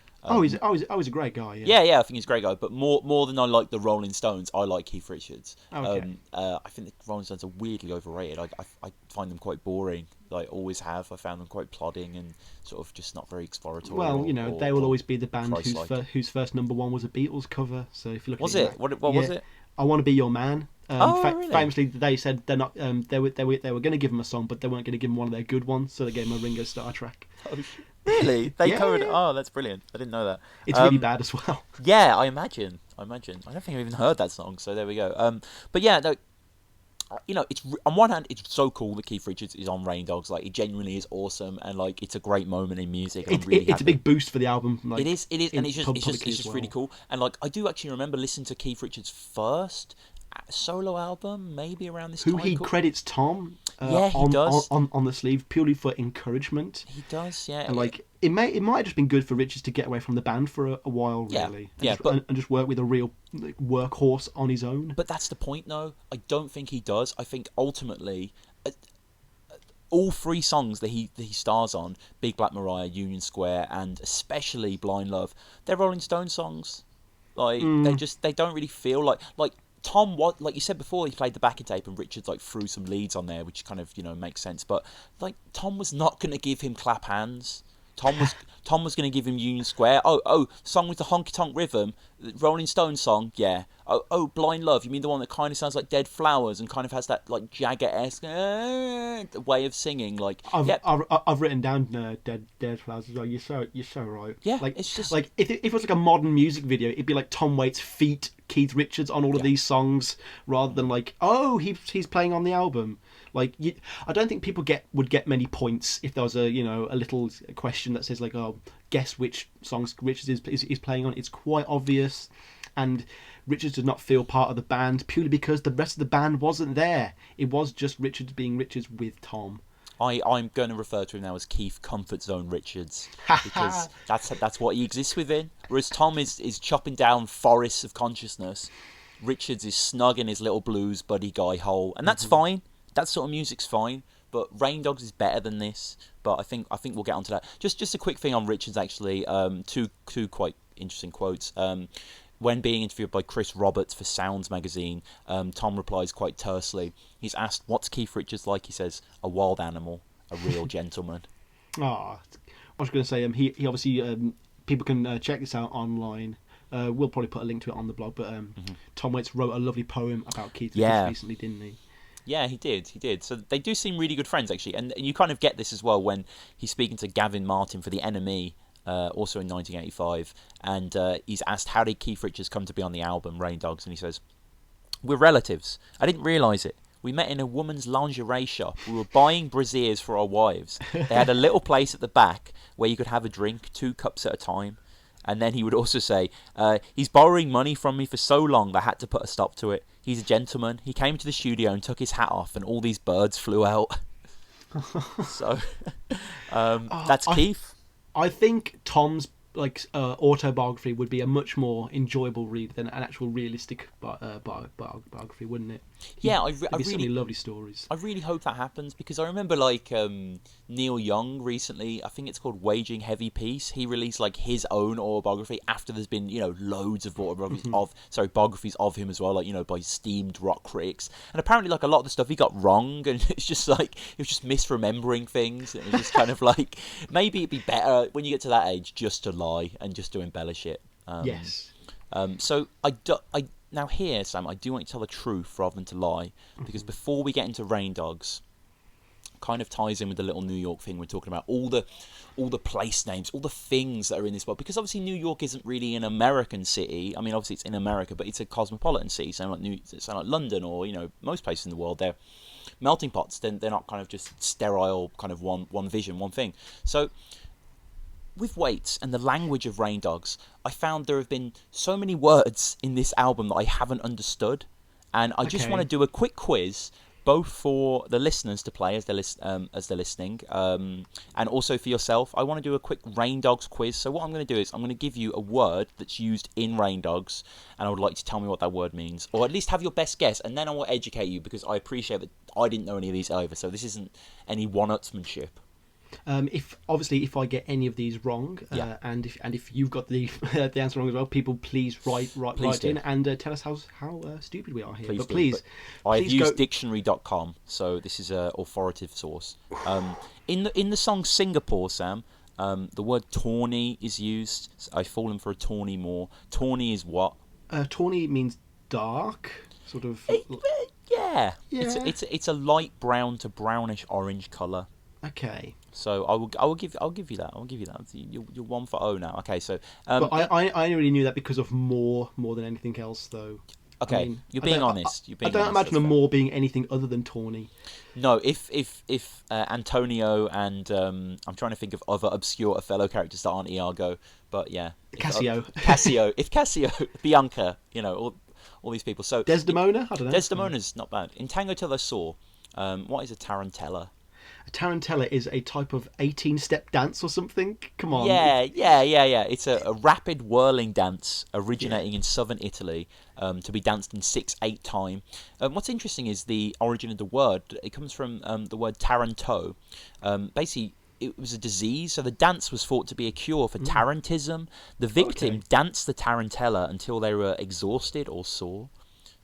He's a great guy. Yeah, I think he's a great guy. But more than I like the Rolling Stones, I like Keith Richards. Okay. I think the Rolling Stones are weirdly overrated. I find them quite boring. Like, always have. I found them quite plodding and sort of just not very exploratory. Well, they will always be the band whose first number one was a Beatles cover. So if you look at it, what was it? I Want to Be Your Man. Really? Famously, they said they're not. They were going to give him a song, but they weren't going to give him one of their good ones, so they gave him a Ringo Starr track. Oh, really? They covered it? Oh, that's brilliant. I didn't know that. It's really bad as well. Yeah, I imagine. I don't think I've even heard that song, so there we go. But yeah, no, it's on one hand, it's so cool that Keith Richards is on Rain Dogs. Like, it genuinely is awesome, and it's a great moment in music. It's a big boost for the album. It is, and it's just really cool. And I do actually remember listening to Keith Richards' first solo album, maybe around this time. Who he credits Tom. He does on the sleeve purely for encouragement. He does, yeah. And it might have just been good for Richards to get away from the band for a while, really. And just work with a real workhorse on his own. But that's the point, though. I don't think he does. I think ultimately, all three songs that he stars on, Big Black Mariah, Union Square, and especially Blind Love, they're Rolling Stone songs. They don't really feel like Tom, like you said before, he played the backing tape and Richards threw some leads on there, which kind of makes sense. But Tom was not going to give him clap hands. Tom Tom was going to give him Union Square. Oh, song with the honky tonk rhythm, Rolling Stones song, yeah. Oh, Blind Love. You mean the one that kind of sounds like Dead Flowers and kind of has that like Jagger-esque way of singing? Like, I've written down Dead Flowers as well. You're so right. Yeah, like it's just like if it was like a modern music video, it'd be like Tom Waits feat Keith Richards on all of these songs, rather than like, oh, he's playing on the album. Like, I don't think people would get many points if there was a little question that says like, oh, guess which songs Richards is playing on. It's quite obvious, and Richards did not feel part of the band purely because the rest of the band wasn't there. It was just Richards being Richards with Tom. I'm going to refer to him now as Keith Comfort Zone Richards, because that's what he exists within. Whereas Tom is chopping down forests of consciousness, Richards is snug in his little blues buddy guy hole, and that's fine. That sort of music's fine. But Rain Dogs is better than this. But I think we'll get onto that. Just a quick thing on Richards, actually. Two quite interesting quotes. When being interviewed by Chris Roberts for Sounds magazine, Tom replies quite tersely. He's asked, "What's Keith Richards like?" He says, "A wild animal, a real gentleman." I was going to say, he obviously, people can check this out online. We'll probably put a link to it on the blog. But Tom Waits wrote a lovely poem about Keith Richards recently, didn't he? Yeah, he did. So they do seem really good friends, actually. And you kind of get this as well when he's speaking to Gavin Martin for The Enemy, also in 1985. And he's asked, how did Keith Richards come to be on the album, Rain Dogs? And he says, "We're relatives. I didn't realise it. We met in a woman's lingerie shop. We were buying brassieres for our wives. They had a little place at the back where you could have a drink, 2 cups at a time." And then he would also say, "He's borrowing money from me for so long that I had to put a stop to it. He's a gentleman. He came to the studio and took his hat off and all these birds flew out." So, that's Keith. I think Tom's autobiography would be a much more enjoyable read than an actual realistic biography, wouldn't it? Yeah, I really so many lovely stories. I really hope that happens, because I remember Neil Young recently, I think it's called Waging Heavy Peace. He released his own autobiography after there's been loads of biographies of him as well, by esteemed rock critics. And apparently a lot of the stuff he got wrong, and it's just he was just misremembering things. It was just kind of maybe it'd be better when you get to that age just to lie and just to embellish it. Yes. So now here, Sam, I do want you to tell the truth rather than to lie, because before we get into Rain Dogs, kind of ties in with the little New York thing we're talking about, all the place names, all the things that are in this world, because obviously New York isn't really an American city. I mean, obviously it's in America, but it's a cosmopolitan city, sound like London or most places in the world. They're melting pots. They're not kind of just sterile, kind of one vision, one thing. So with Waits and the language of Rain Dogs, I found there have been so many words in this album that I haven't understood, and I just want to do a quick quiz, both for the listeners to play as they're listening, and also for yourself. I want to do a quick Rain Dogs quiz. So what I'm going to do is I'm going to give you a word that's used in Rain Dogs, and I would like you to tell me what that word means, or at least have your best guess, and then I will educate you, because I appreciate that I didn't know any of these either, so this isn't any one-upsmanship. If I get any of these wrong, and if you've got the answer wrong as well, people please write in and tell us how stupid we are here. Please, I've used dictionary.com, so this is an authoritative source. In the song Singapore, Sam, the word tawny is used. I've fallen for a tawny more. Tawny is what? Tawny means dark, sort of. Yeah. It's a light brown to brownish orange colour. Okay. So I'll give you that. You're 1-0 now. Okay, so but I only really knew that because of more than anything else, though. Okay, I mean, you're being honest. I don't imagine a more being anything other than tawny. No, if Antonio and I'm trying to think of other obscure fellow characters that aren't Iago, but yeah, Cassio, Bianca, all these people. So Desdemona, I don't know. Desdemona's not bad. In Tango Till I Saw, what is a tarantella? A tarantella is a type of 18-step dance or something. Come on. Yeah. It's a rapid whirling dance originating in southern Italy, to be danced in 6/8 time. What's interesting is the origin of the word. It comes from the word taranto. Basically, it was a disease, so the dance was thought to be a cure for tarantism. The victim danced the tarantella until they were exhausted or sore.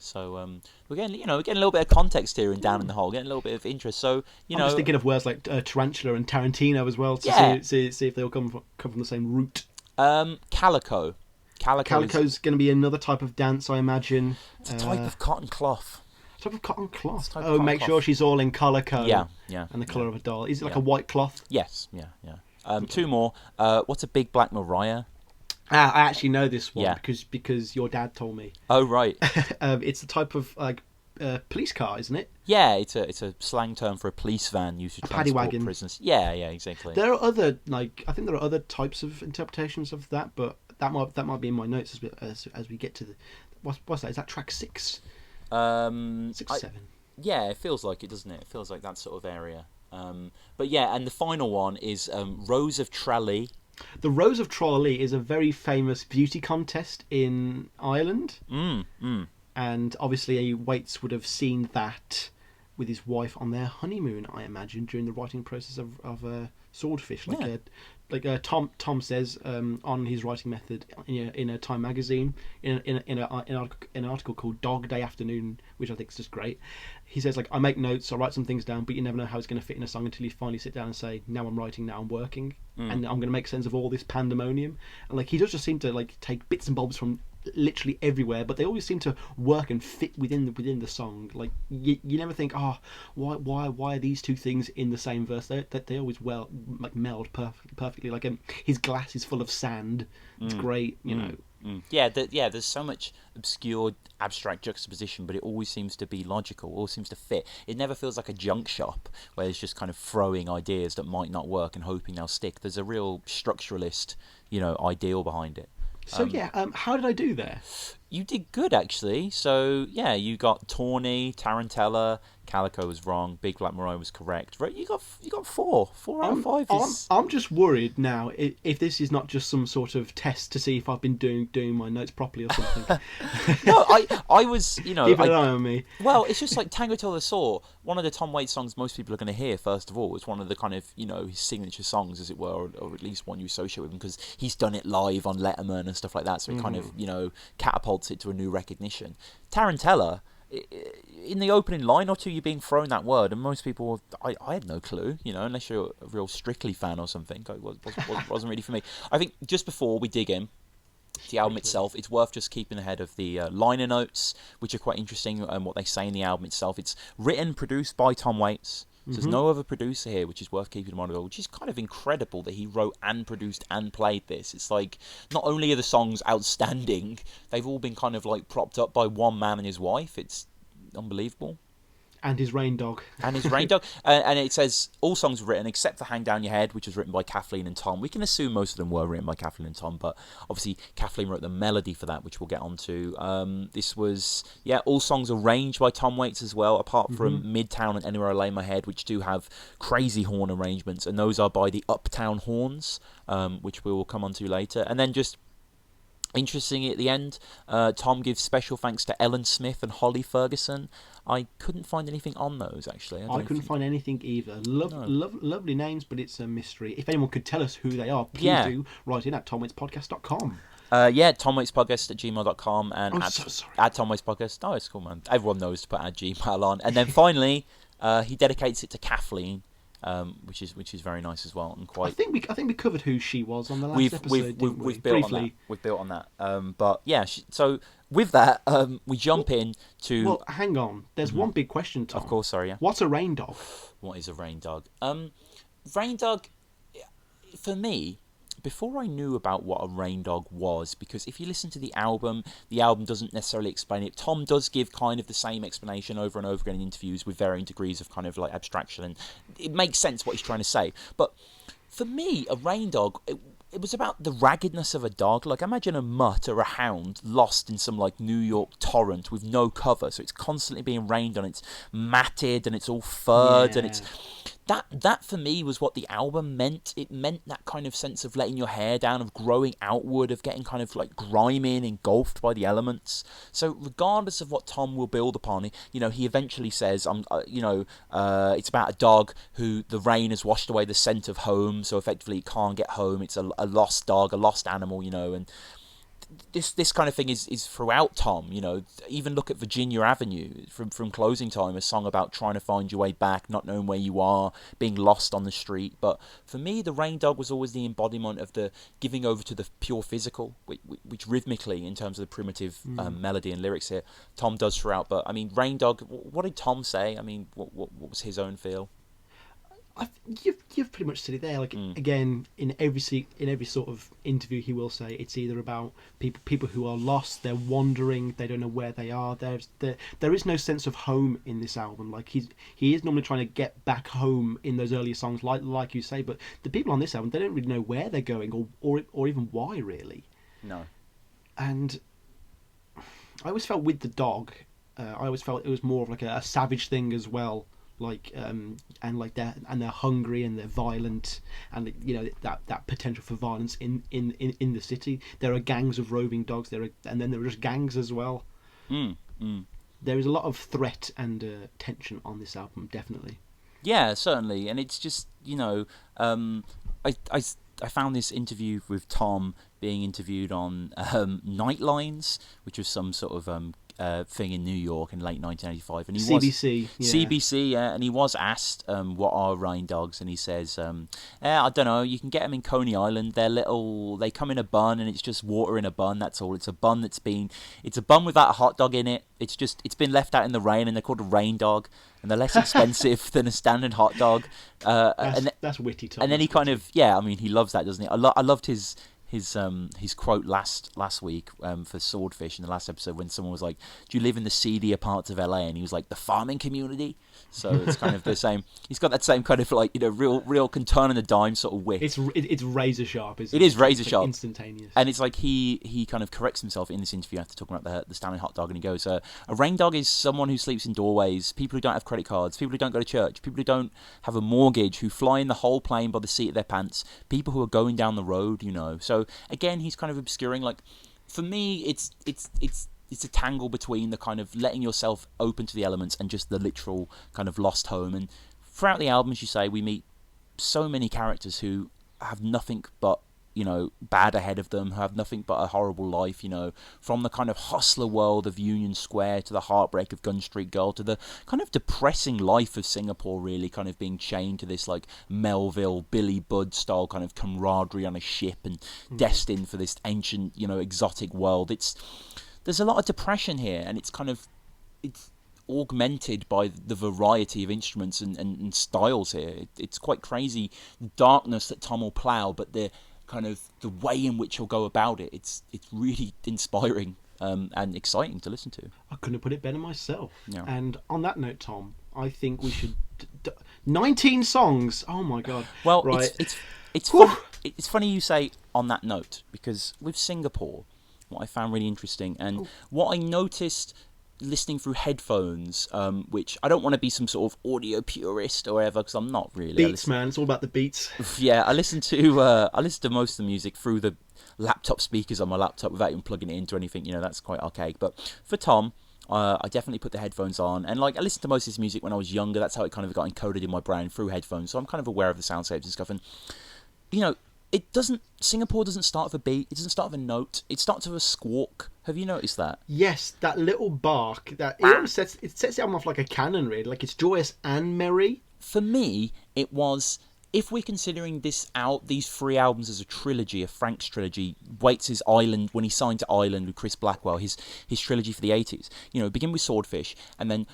So we're getting a little bit of context here in Down in the Hole, getting a little bit of interest. So I'm just thinking of words like tarantula and Tarantino as well to see if they'll come from the same root. Calico. Calico's going to be another type of dance, I imagine. It's a type of cotton cloth. Type of cotton cloth. Cotton sure she's all in colour code. Yeah. And the colour of a doll. Is it like a white cloth? Yes. Yeah. Two more. What's a big black Mariah? I actually know this one because your dad told me. Oh right. It's a type of police car, isn't it? Yeah, it's a slang term for a police van used to transport prisoners. Yeah, exactly. There are other I think there are other types of interpretations of that, but that might be in my notes as we get to the what's that? Is that track 6? 6 or 7. Yeah, it feels like it, doesn't it? It feels like that sort of area. But yeah, and the final one is Rose of Tralee. The Rose of Tralee is a very famous beauty contest in Ireland. And obviously Waits would have seen that with his wife on their honeymoon, I imagine, during the writing process of Swordfish. Tom says on his writing method in a Time magazine, in an article called Dog Day Afternoon, which I think is just great. He says, I make notes, I write some things down, but you never know how it's going to fit in a song until you finally sit down and say, now I'm writing, now I'm working, and I'm going to make sense of all this pandemonium. And he does just seem to take bits and bobs from literally everywhere, but they always seem to work and fit within the song. You never think, why are these two things in the same verse? They always meld perfectly. His glass is full of sand. It's great, you know. Yeah, there's so much obscure, abstract juxtaposition, but it always seems to be logical, always seems to fit. It never feels like a junk shop where it's just kind of throwing ideas that might not work and hoping they'll stick. There's a real structuralist, ideal behind it. So how did I do there? You did good, actually. So yeah, you got Tawny, Tarantella, Calico was wrong, Big Black Mariah was correct. Right, you got 4 out of 5. I'm just worried now if this is not just some sort of test to see if I've been doing my notes properly or something. No, I was, keep an eye on me. Well, it's just like Tango Till the Saw, one of the Tom Waits songs most people are going to hear first of all. It's one of the kind of his signature songs, as it were, or at least one you associate with him because he's done it live on Letterman and stuff like that. So it kind of catapults it to a new recognition. Tarantella, in the opening line or two, you're being thrown that word, and most people, I had no clue, unless you're a real Strictly fan or something. It wasn't really for me. I think just before we dig in, the album itself, it's worth just keeping ahead of the liner notes, which are quite interesting, and what they say in the album itself. It's written, produced by Tom Waits. So there's no other producer here, which is worth keeping in mind, which is kind of incredible that he wrote and produced and played this. It's like, not only are the songs outstanding, they've all been kind of propped up by one man and his wife. It's unbelievable. And his rain dog. And it says, all songs were written except for Hang Down Your Head, which was written by Kathleen and Tom. We can assume most of them were written by Kathleen and Tom, but obviously Kathleen wrote the melody for that, which we'll get onto. This was, all songs arranged by Tom Waits as well, apart from Midtown and Anywhere I Lay My Head, which do have crazy horn arrangements, and those are by the Uptown Horns, which we will come on to later. And then just interestingly, at the end, Tom gives special thanks to Ellen Smith and Holly Ferguson. I couldn't find anything on those, actually. I couldn't find anything either. Lovely names, but it's a mystery. If anyone could tell us who they are, please do write in at TomWaitsPodcast.com. TomWaitsPodcast at gmail.com and at TomWaitsPodcast. Oh, it's cool, man. Everyone knows to put at Gmail on. And then finally, he dedicates it to Kathleen. Which is very nice as well, and quite. I think we covered who she was on the last episode. We've built on that. We've built on that. But yeah, so with that, we jump in to. Well, hang on. There's one big question, Tom. Of course, sorry. Yeah. What's a rain dog? What is a rain dog? Rain dog, for me. Before I knew about what a rain dog was, because if you listen to the album doesn't necessarily explain it. Tom does give kind of the same explanation over and over again in interviews with varying degrees of kind of abstraction, and it makes sense what he's trying to say. But for me, a rain dog, it was about the raggedness of a dog. Imagine a mutt or a hound lost in some New York torrent with no cover, so it's constantly being rained on. It's matted and it's all furred, and it's that for me was what the album meant. It meant that kind of sense of letting your hair down, of growing outward, of getting kind of grimy and engulfed by the elements. So regardless of what Tom will build upon, he eventually says, it's about a dog who the rain has washed away the scent of home, so effectively it can't get home. It's a lost dog, a lost animal, and this kind of thing is throughout Tom. Even look at Virginia Avenue from Closing Time, a song about trying to find your way back, not knowing where you are, being lost on the street. But for me, the Rain Dog was always the embodiment of the giving over to the pure physical, which rhythmically, in terms of the primitive melody and lyrics here, Tom does throughout. But I mean, Rain Dog, what did Tom say? I mean, what was his own feel? You've pretty much said it there. Like again, in every sort of interview, he will say it's either about people who are lost, they're wandering, they don't know where they are. There is no sense of home in this album. Like he is normally trying to get back home in those earlier songs, like you say. But the people on this album, they don't really know where they're going or even why really. No. And I always felt with the dog, I always felt it was more of like a savage thing as well. Like they're hungry and they're violent, and that potential for violence in the city. There are gangs of roving dogs. And then there are just gangs as well. There is a lot of threat and tension on this album, definitely. Yeah, certainly, and it's just I found this interview with Tom being interviewed on Nightlines, which was some sort of thing in New York in late 1985, and CBC, and he was asked what are Rain Dogs, and he says, I don't know, you can get them in Coney Island. They come in a bun, and it's just water in a bun. That's all. It's a bun it's a bun without a hot dog in it. It's been left out in the rain, and they're called a Rain Dog, and they're less expensive than a standard hot dog. That's witty, Tom. And then he kind of, I mean, he loves that, doesn't he? I loved his quote last week for Swordfish in the last episode, when someone was like, do you live in the seedier parts of LA? And he was like, the farming community. So it's kind of the same. He's got that same kind of real can turn on a dime sort of wit. It's razor sharp, isn't it? It is razor sharp, instantaneous. And it's like he kind of corrects himself in this interview after talking about the standard hot dog, and he goes, a Rain Dog is someone who sleeps in doorways, people who don't have credit cards, people who don't go to church, people who don't have a mortgage, who fly in the whole plane by the seat of their pants, people who are going down the road, So again, he's kind of obscuring. Like, for me, it's a tangle between the kind of letting yourself open to the elements and just the literal kind of lost home. And throughout the album, as you say, we meet so many characters who have nothing but bad ahead of them, who have nothing but a horrible life, from the kind of hustler world of Union Square to the heartbreak of Gun Street Girl to the kind of depressing life of Singapore, really kind of being chained to this like Melville, Billy Budd style kind of camaraderie on a ship and destined for this ancient, exotic world. There's a lot of depression here, and it's augmented by the variety of instruments and styles here. It's quite crazy, the darkness that Tom will plough, but the kind of the way in which he'll go about it, it's really inspiring and exciting to listen to. I couldn't have put it better myself. Yeah. And on that note, Tom, I think we should 19 songs. Oh my god. Well, right. It's funny you say on that note, because with Singapore, what I found really interesting and what I noticed listening through headphones, which I don't want to be some sort of audio purist or whatever, because I'm not really. Beats, man, it's all about the beats. Yeah, I listen to most of the music through the laptop speakers on my laptop without even plugging it into anything. That's quite archaic. But for Tom, I definitely put the headphones on, and like I listened to most of his music when I was younger. That's how it kind of got encoded in my brain through headphones. So I'm kind of aware of the soundscapes and stuff. And Singapore doesn't start with a beat, it doesn't start with a note, it starts with a squawk. Have you noticed that? Yes, that little bark, it sets the album off like a cannon, really. Like, it's joyous and merry. For me, it was, if we're considering these three albums as a trilogy, a Frank's trilogy, Waits' Island, when he signed to Island with Chris Blackwell, his trilogy for the 80s, begin with Swordfish, and then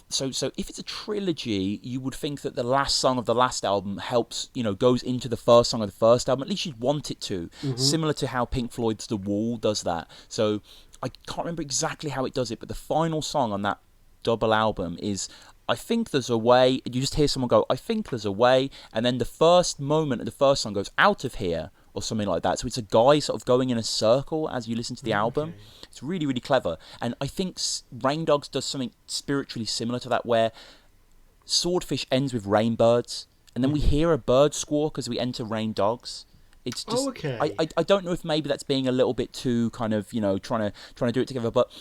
so if it's a trilogy, you would think that the last song of the last album helps, goes into the first song of the first album. At least you'd want it to, similar to how Pink Floyd's The Wall does that. So I can't remember exactly how it does it, but the final song on that double album is, I think there's a way. You just hear someone go, I think there's a way, and then the first moment of the first song goes, out of here, or something like that. So it's a guy sort of going in a circle as you listen to the album. It's really, really clever. And I think Rain Dogs does something spiritually similar to that, where Swordfish ends with rainbirds, and then we hear a bird squawk as we enter Rain Dogs. It's just, I don't know if maybe that's being a little bit too kind of, trying to do it together, but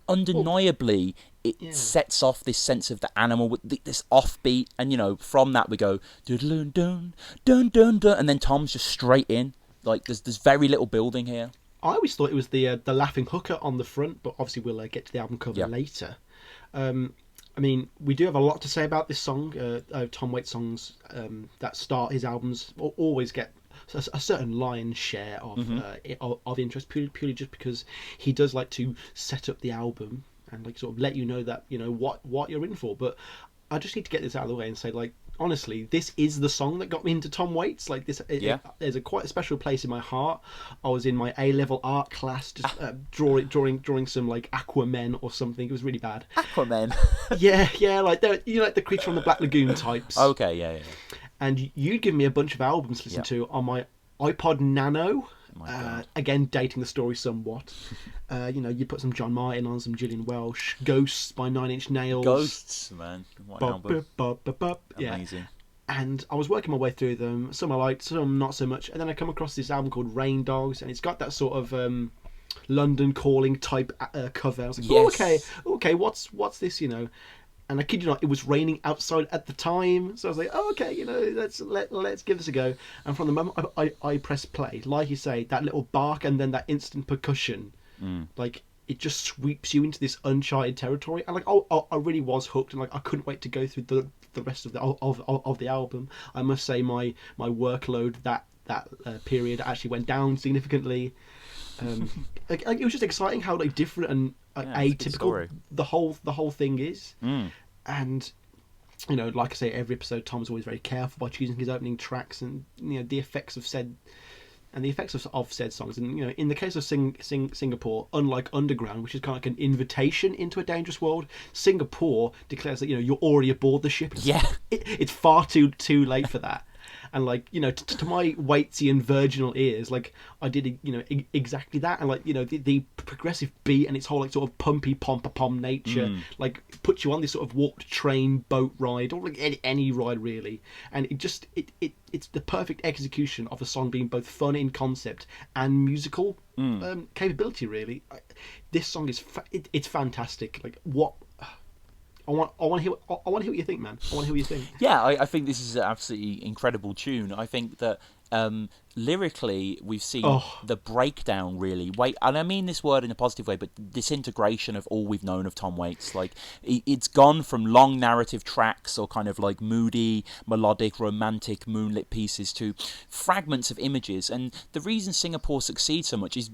undeniably it sets off this sense of the animal with this offbeat, and from that we go dun dun dun dun dun, and then Tom's just straight in. Like there's very little building here. I always thought it was the laughing hooker on the front, but obviously we'll get to the album cover later. I mean, we do have a lot to say about this song. Tom Waits songs that start his albums always get a certain lion's share of interest, purely just because he does like to set up the album and like sort of let you know that what you're in for. But I just need to get this out of the way and say, like, honestly, this is the song that got me into Tom Waits. Like this, there's quite a special place in my heart. I was in my A-level art class, just drawing some like Aquaman or something. It was really bad. Aquaman. yeah, like like the Creature from the Black Lagoon types. Okay, yeah. And you'd give me a bunch of albums to listen to on my iPod Nano. Again, dating the story somewhat. You put some John Martin on, some Gillian Welsh, Ghosts by Nine Inch Nails. Ghosts, man. What album. Amazing. And I was working my way through them. Some I liked, some not so much. And then I come across this album called Rain Dogs, and it's got that sort of London Calling type cover. I was like, okay, what's this? And I kid you not, it was raining outside at the time, so I was like, let's give this a go. And from the moment I pressed play, like you say, that little bark and then that instant percussion, like it just sweeps you into this uncharted territory. And like, I really was hooked, and like I couldn't wait to go through the rest of the album. I must say, my workload that period actually went down significantly. It was just exciting how like different and atypical the whole thing is. And like I say, every episode Tom's always very careful by choosing his opening tracks and the effects of said songs. And in the case of Singapore, unlike Underground, which is kind of like an invitation into a dangerous world, Singapore declares that you're already aboard the ship. It's far too late for that. And like to my Waitsian virginal ears, like I did exactly that. And like the progressive beat and its whole like sort of pumpy pom nature like puts you on this sort of warped train boat ride, or like any ride really. And it's the perfect execution of a song being both fun in concept and musical capability. Really, this song is it's fantastic. Like what. I want to hear what you think, man. I want to hear what you think. Yeah, I think this is an absolutely incredible tune. I think that lyrically, we've seen the breakdown, really. And I mean this word in a positive way, but disintegration of all we've known of Tom Waits. Like, it's gone from long narrative tracks or kind of like moody, melodic, romantic, moonlit pieces to fragments of images. And the reason Singapore succeeds so much is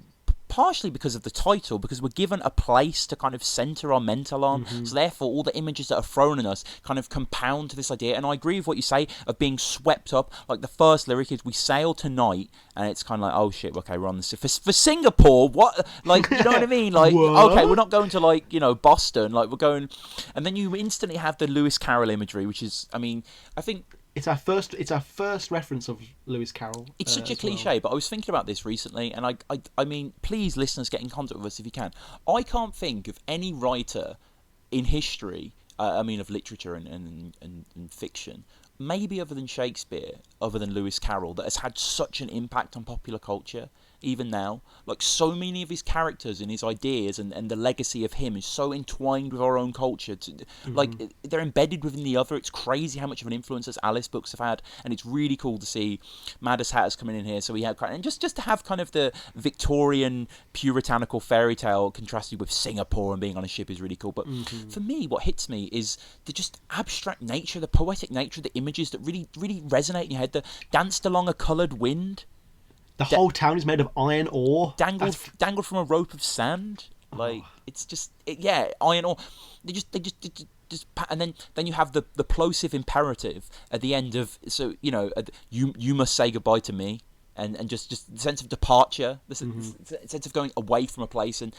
partially because of the title, because we're given a place to kind of centre our mental on. So therefore all the images that are thrown at us kind of compound to this idea. And I agree with what you say of being swept up. Like the first lyric is, we sail tonight, and it's kind of like, oh shit, okay, we're on this for Singapore, what, like, you know what I mean, like okay, we're not going to like Boston, like we're going. And then you instantly have the Lewis Carroll imagery, which is, I mean, I think it's our first reference of Lewis Carroll. It's such a cliche, but I was thinking about this recently, and I mean, please, listeners, get in contact with us if you can. I can't think of any writer in history, I mean, of literature and fiction, maybe other than Shakespeare, other than Lewis Carroll, that has had such an impact on popular culture. Even now, like, so many of his characters and his ideas and the legacy of him is so entwined with our own culture. Like, they're embedded within the other. It's crazy how much of an influence as Alice books have had, and it's really cool to see Maddest Hatters coming in here. So we have and just to have kind of the Victorian puritanical fairy tale contrasted with Singapore and being on a ship is really cool. But for me, what hits me is the just abstract nature, the poetic nature of the images that really, really resonate in your head. The danced along a coloured wind. The whole town is made of iron ore. Dangled from a rope of sand. Like, it's just, iron ore. They just and then you have the plosive imperative at the end of, so, you must say goodbye to me. And just the sense of departure, the sense of going away from a place, and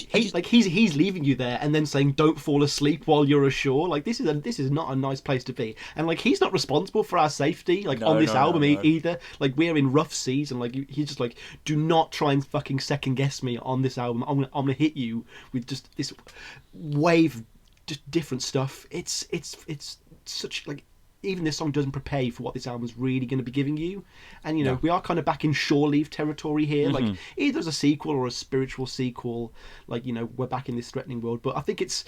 he's leaving you there, and then saying, "Don't fall asleep while you're ashore." Like, this is not a nice place to be, and like he's not responsible for our safety, like on this album either. Like, we're in rough seas, and like he's just like, "Do not try and fucking second guess me on this album. I'm gonna hit you with just this wave of just different stuff." It's such like. Even this song doesn't prepare you for what this album's really going to be giving you. And, we are kind of back in shore leave territory here. Like, either as a sequel or a spiritual sequel. Like, we're back in this threatening world. But I think it's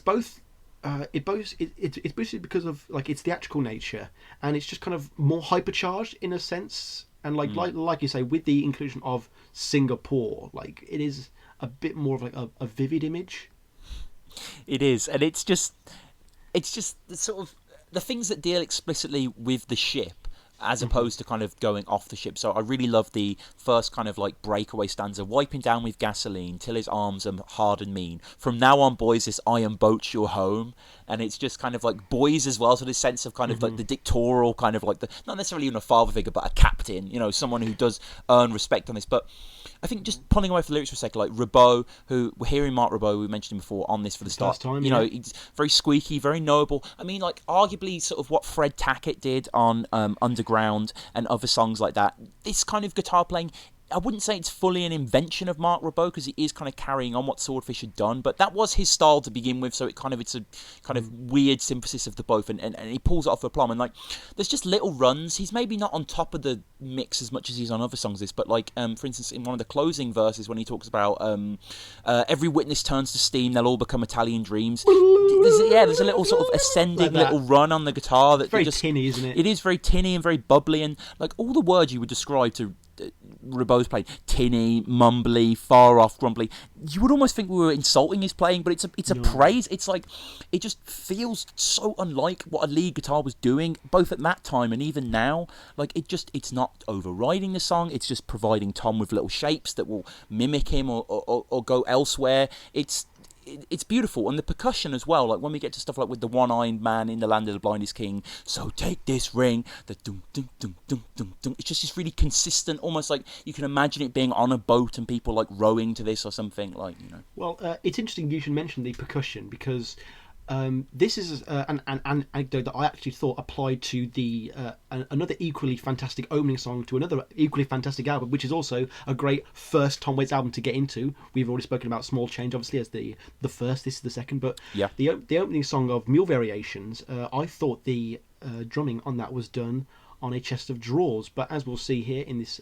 both. It's boosted because of, like, its theatrical nature. And it's just kind of more hypercharged in a sense. And like you say, with the inclusion of Singapore, like it is a bit more of like a vivid image. It is, and it's just the sort of the things that deal explicitly with the ship, as opposed to kind of going off the ship. So I really love the first kind of like breakaway stanza, wiping down with gasoline till his arms are hard and mean. From now on, boys, this iron boat's your home. And it's just kind of like boys as well, so this sense of kind of like the dictatorial kind of like the, not necessarily even a father figure, but a captain, you know, someone who does earn respect on this. But I think just pulling away from the lyrics for a second, like Ribot, who we're hearing Mark Ribot, we mentioned him before on this for the start. Time, you know, he's very squeaky, very noble. I mean, like arguably sort of what Fred Tackett did on Underground and other songs like that. This kind of guitar playing, I wouldn't say it's fully an invention of Mark Ribot, because he is kind of carrying on what Swordfish had done, but that was his style to begin with, so it's a kind of weird synthesis of the both, and he pulls it off with aplomb. And like there's just little runs. He's maybe not on top of the mix as much as he's on other songs this, but like for instance in one of the closing verses when he talks about every witness turns to steam, they'll all become Italian dreams. There's a little sort of ascending like little run on the guitar that very tinny, isn't it? It is very tinny and very bubbly, and like all the words you would describe to Ribot's playing, tinny, mumbly, far off, grumbly. You would almost think we were insulting his playing, but it's a praise. It's like it just feels so unlike what a lead guitar was doing, both at that time and even now. Like it's not overriding the song. It's just providing Tom with little shapes that will mimic him or go elsewhere. It's beautiful, and the percussion as well. Like when we get to stuff like with the one-eyed man in the land of the blind is king, so take this ring, the dum dum dum dum dum dum. It's just this really consistent, almost like you can imagine it being on a boat and people like rowing to this or something, like, you know. Well, it's interesting you should mention the percussion, because this is an anecdote that I actually thought applied to the another equally fantastic opening song to another equally fantastic album, which is also a great first Tom Waits album to get into. We've already spoken about Small Change, obviously, as the first. This is the second, but yeah, the opening song of Mule Variations, I thought the drumming on that was done on a chest of drawers. But as we'll see here in this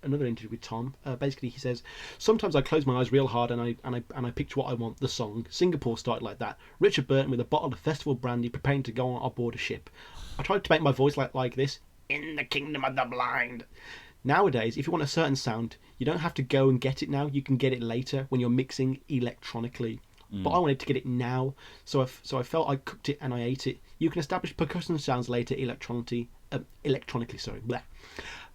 another interview with Tom, basically he says, sometimes I close my eyes real hard and I picture what I want. The song Singapore started like that. Richard Burton with a bottle of festival brandy preparing to go on aboard a ship. I tried to make my voice like this, in the kingdom of the blind. Nowadays, if you want a certain sound, you don't have to go and get it now. You can get it later when you're mixing electronically. But I wanted to get it now, so I felt I cooked it and I ate it. You can establish percussion sounds later electronically. Sorry. Bleh.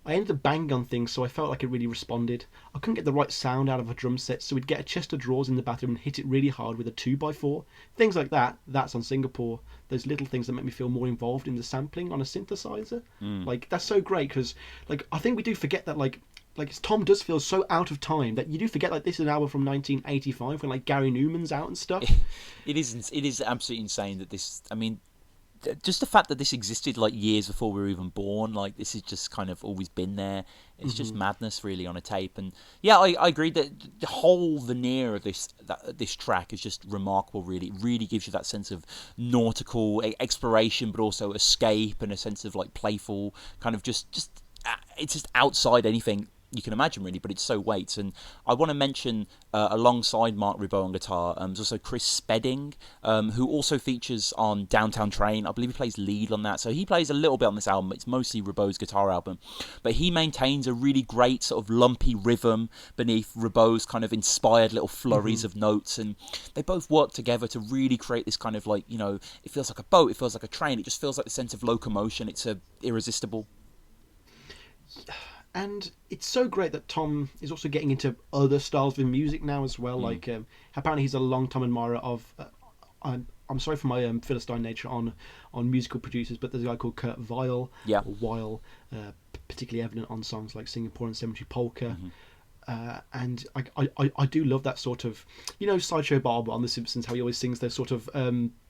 I ended up banging on things, so I felt like it really responded. I couldn't get the right sound out of a drum set, so we'd get a chest of drawers in the bathroom and hit it really hard with a 2x4. Things like that, that's on Singapore. Those little things that make me feel more involved in the sampling on a synthesizer. Like, that's so great, because like I think we do forget that like Tom does feel so out of time that you do forget like this is an album from 1985 when like Gary Newman's out and stuff. It is absolutely insane that this, I mean, just the fact that this existed like years before we were even born, like this has just kind of always been there. It's just madness really on a tape. And yeah, I agree that the whole veneer of this track is just remarkable really. It really gives you that sense of nautical exploration, but also escape and a sense of like playful kind of just it's just outside anything you can imagine really, but it's so Waits. And I want to mention alongside Mark Ribot on guitar, there's also Chris Spedding, who also features on Downtown Train. I believe he plays lead on that, so he plays a little bit on this album. It's mostly Ribot's guitar album, but he maintains a really great sort of lumpy rhythm beneath Ribot's kind of inspired little flurries of notes, and they both work together to really create this kind of like, you know, it feels like a boat, it feels like a train, it just feels like the sense of locomotion. It's irresistible. And it's so great that Tom is also getting into other styles of music now as well. Like apparently he's a long-time admirer of. I'm sorry for my Philistine nature on musical producers, but there's a guy called Kurt Weill. Yeah. Weill, particularly evident on songs like Singapore and Cemetery Polka. And I do love that sort of, you know, Sideshow Bob on The Simpsons, how he always sings those sort of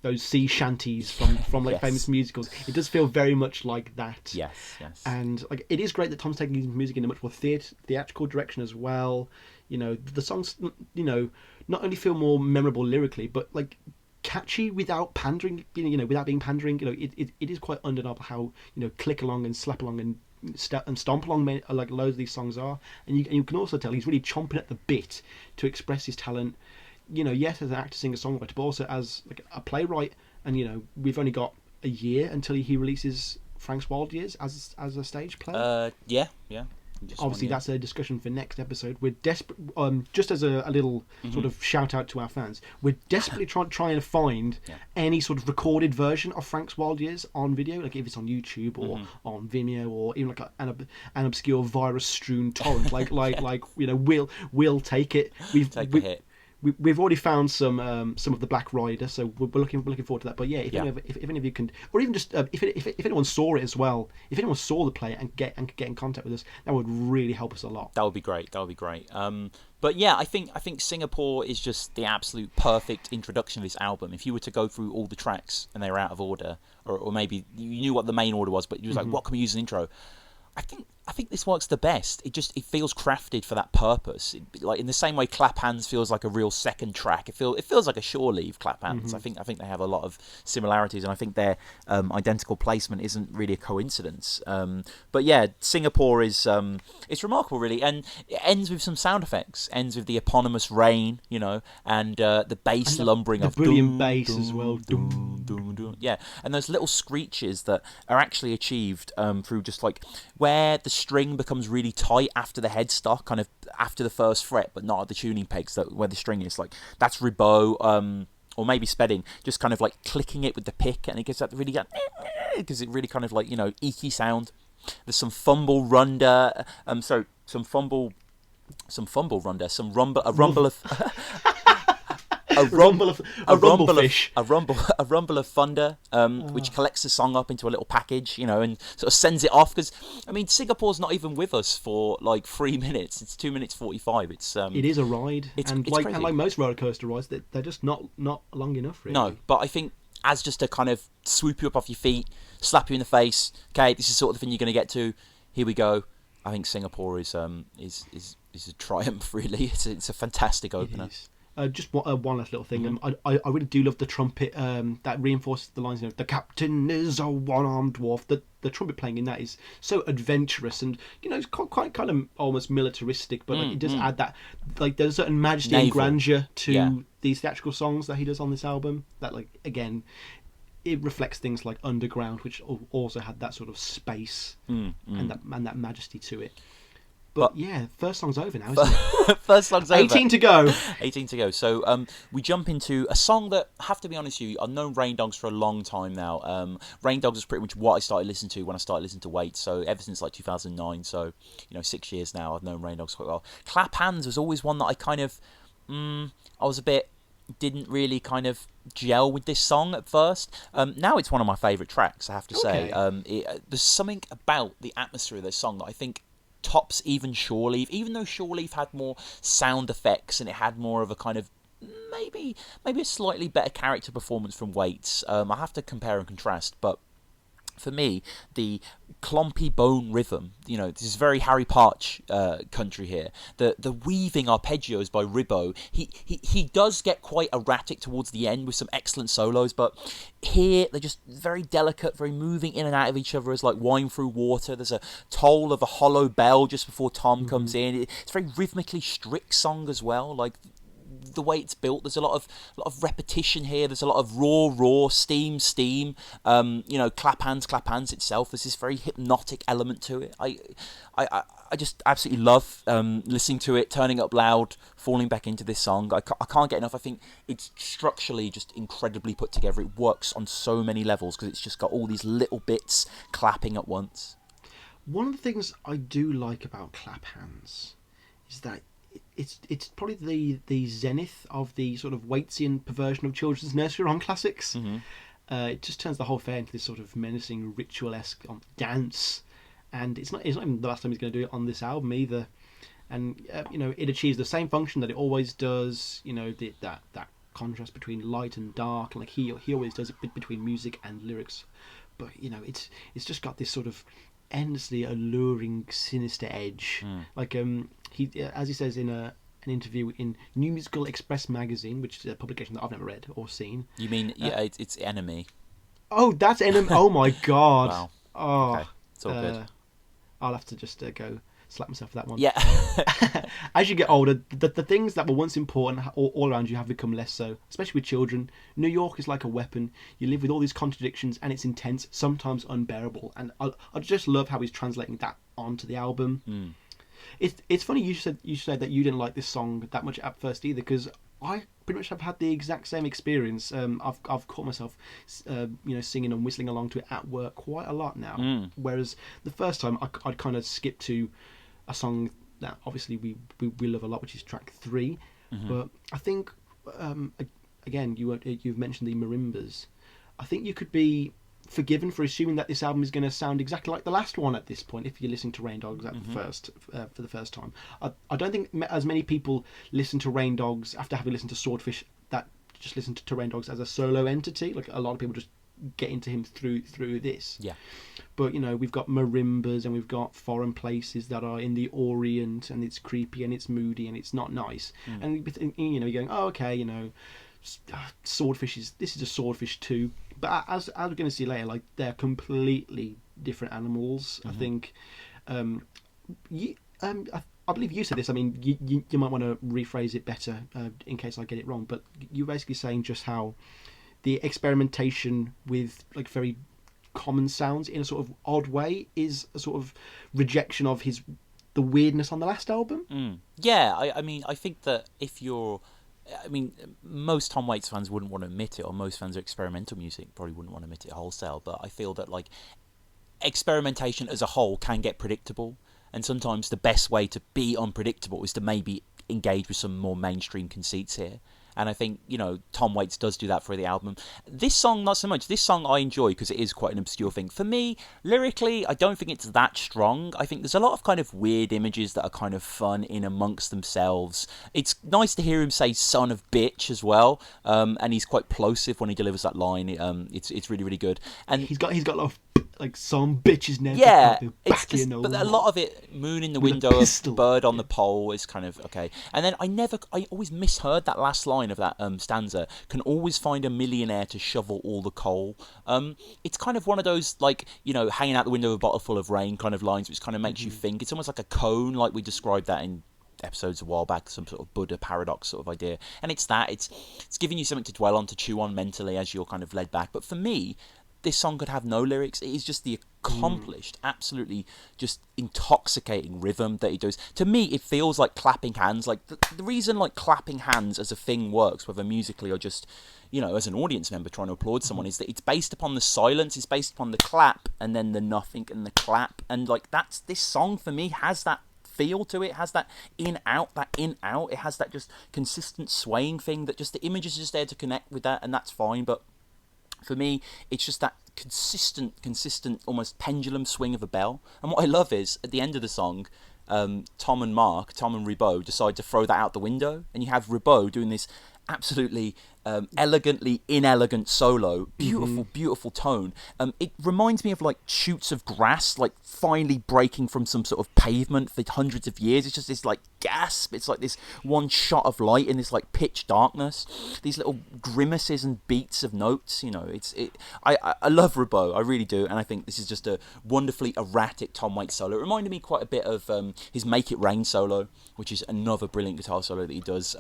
those sea shanties from like famous musicals. It does feel very much like that. Yes. And like it is great that Tom's taking his music in a much more theatrical direction as well. You know, the songs, you know, not only feel more memorable lyrically, but like catchy without pandering. You know, without being pandering. You know, it is quite undeniable how, you know, click along and slap along and stomp along like loads of these songs are, and you can also tell he's really chomping at the bit to express his talent, you know, yes, as an actor, singer, songwriter, but also as like a playwright. And you know, we've only got a year until he releases Frank's wild years as a stage play? Yeah. Obviously, that's a discussion for next episode. We're desperate. Just as a little sort of shout out to our fans, we're desperately trying to find any sort of recorded version of Frank's Wild Years on video, like if it's on YouTube or on Vimeo or even like an obscure virus-strewn torrent. like we'll take it. Take the hit. We've already found some of the Black Rider, so we're looking forward to that. But yeah, if any of you can, or even just if anyone saw it as well, if anyone saw the play and get in contact with us, that would really help us a lot. That would be great. But yeah, I think Singapore is just the absolute perfect introduction of this album. If you were to go through all the tracks and they were out of order, or maybe you knew what the main order was, but you was like, what can we use as an intro? I think this works the best. It feels crafted for that purpose. Like in the same way, Clap Hands feels like a real second track. It feels like a shore leave. Clap Hands. I think they have a lot of similarities, and I think their identical placement isn't really a coincidence. But yeah, Singapore is it's remarkable, really, and it ends with some sound effects. Ends with the eponymous rain, and the bass lumbering of the brilliant bass as well. Yeah, and those little screeches that are actually achieved through just like where the string becomes really tight after the headstock, kind of after the first fret, but not at the tuning pegs, where the string is. Like that's Ribot, or maybe Spedding, just kind of like clicking it with the pick, and it gives that really because it really kind of like eeky sound. There's some fumble runder, a rumble of rumble of thunder, which collects the song up into a little package, and sort of sends it off. Because Singapore's not even with us for like 3 minutes. It's 2 minutes 45. It is a ride, it's like crazy. And like most roller coaster rides, they're just not long enough, really. No, but I think as just to kind of swoop you up off your feet, slap you in the face. Okay, this is sort of the thing you're going to get to. Here we go. I think Singapore is a triumph. Really, it's a fantastic opener. Just one last little thing. I really do love the trumpet that reinforces the lines. The captain is a one-armed dwarf. The trumpet playing in that is so adventurous, and it's quite kind of almost militaristic, but it does add that, like, there's a certain majesty and grandeur to these theatrical songs that he does on this album. That, like, again, it reflects things like Underground, which also had that sort of space and that majesty to it. But yeah, first song's over now, isn't it? First song's over. 18 to go. 18 to go. So we jump into a song that, I have to be honest with you, I've known Rain Dogs for a long time now. Rain Dogs is pretty much what I started listening to when I started listening to Waits. So ever since like 2009. So 6 years now, I've known Rain Dogs quite well. Clap Hands was always one that I kind of, didn't really kind of gel with this song at first. Now it's one of my favourite tracks, I have to say. There's something about the atmosphere of this song that I think tops even Shore Leave, even though Shore Leave had more sound effects and it had more of a kind of maybe a slightly better character performance from Waits. I have to compare and contrast, but for me, the clompy bone rhythm, this is very Harry Partch country here. The weaving arpeggios by Ribot, he does get quite erratic towards the end with some excellent solos, but here they're just very delicate, very moving in and out of each other as like wine through water. There's a toll of a hollow bell just before Tom comes in. It's a very rhythmically strict song as well, like the way it's built. There's a lot of repetition here. There's a lot of raw, steam. Clap hands itself. There's this very hypnotic element to it. I just absolutely love listening to it, turning up loud, falling back into this song. I can't get enough. I think it's structurally just incredibly put together. It works on so many levels because it's just got all these little bits clapping at once. One of the things I do like about Clap Hands is that it's probably the zenith of the sort of Waitsian perversion of children's nursery rhyme classics. It just turns the whole affair into this sort of menacing ritualesque dance, and it's not even the last time he's going to do it on this album either. And it achieves the same function that it always does. That contrast between light and dark, and like he always does it between music and lyrics. But it's just got this sort of endlessly alluring, sinister edge. He, as he says in an interview in New Musical Express magazine, which is a publication that I've never read or seen. You mean it's Enemy? Oh, that's Enemy. Oh my god! Wow. Oh, okay. It's all good. I'll have to just go slap myself for that one. Yeah. As you get older, the things that were once important all around you have become less so, especially with children. New York is like a weapon. You live with all these contradictions, and it's intense, sometimes unbearable. And I just love how he's translating that onto the album. It's funny you said that you didn't like this song that much at first either, because I pretty much have had the exact same experience. I've caught myself, singing and whistling along to it at work quite a lot now. Whereas the first time I'd kind of skip to a song that obviously we love a lot, which is track 3. But I think again you've mentioned the marimbas. I think you could be forgiven for assuming that this album is going to sound exactly like the last one at this point if you're listening to Rain Dogs for the first time. I don't think as many people listen to Rain Dogs after having listened to Swordfish that just listen to Rain Dogs as a solo entity. Like, a lot of people just get into him through this. Yeah. But we've got marimbas and we've got foreign places that are in the Orient, and it's creepy and it's moody and it's not nice. And you're going, oh, okay, Swordfish this is a Swordfish 2. But as we're going to see later, like, they're completely different animals. I think, I believe you said this. I mean, you might want to rephrase it better in case I get it wrong. But you're basically saying just how the experimentation with like very common sounds in a sort of odd way is a sort of rejection of the weirdness on the last album. Yeah, I mean, I think that most Tom Waits fans wouldn't want to admit it, or most fans of experimental music probably wouldn't want to admit it wholesale, but I feel that, like, experimentation as a whole can get predictable, and sometimes the best way to be unpredictable is to maybe engage with some more mainstream conceits here. And I think, Tom Waits does do that for the album. This song, not so much. This song I enjoy because it is quite an obscure thing. For me, lyrically, I don't think it's that strong. I think there's a lot of kind of weird images that are kind of fun in amongst themselves. It's nice to hear him say son of bitch as well. And he's quite plosive when he delivers that line. It's really, really good. And he's got a lot of, like, some bitches now. Yeah, but a lot of it, moon in the window, bird on the pole, is kind of okay. And then I always misheard that last line of that stanza. Can always find a millionaire to shovel all the coal. It's kind of one of those, like, hanging out the window of a bottle full of rain kind of lines, which kind of makes you think. It's almost like a cone, like we described that in episodes a while back, some sort of Buddha paradox sort of idea. And it's giving you something to dwell on, to chew on mentally as you're kind of led back. But for me, this song could have no lyrics. It is just the accomplished, absolutely just intoxicating rhythm that he does. To me, it feels like clapping hands. Like, the reason, like, clapping hands as a thing works, whether musically or just, as an audience member trying to applaud someone, is that it's based upon the silence, it's based upon the clap, and then the nothing and the clap. And, like, this song for me has that feel to it. It has that in-out. It has that just consistent swaying thing that just the image is just there to connect with that, and that's fine. But for me, it's just that consistent, almost pendulum swing of a bell. And what I love is, at the end of the song, Tom and Ribot decide to throw that out the window, and you have Ribot doing this absolutely elegantly inelegant solo, beautiful tone. It reminds me of, like, shoots of grass, like, finally breaking from some sort of pavement for hundreds of years. It's just this, like, gasp. It's like this one shot of light in this, like, pitch darkness. These little grimaces and beats of notes. I love Ribot, I really do, and I think this is just a wonderfully erratic Tom Waits solo. It reminded me quite a bit of his Make It Rain solo, which is another brilliant guitar solo that he does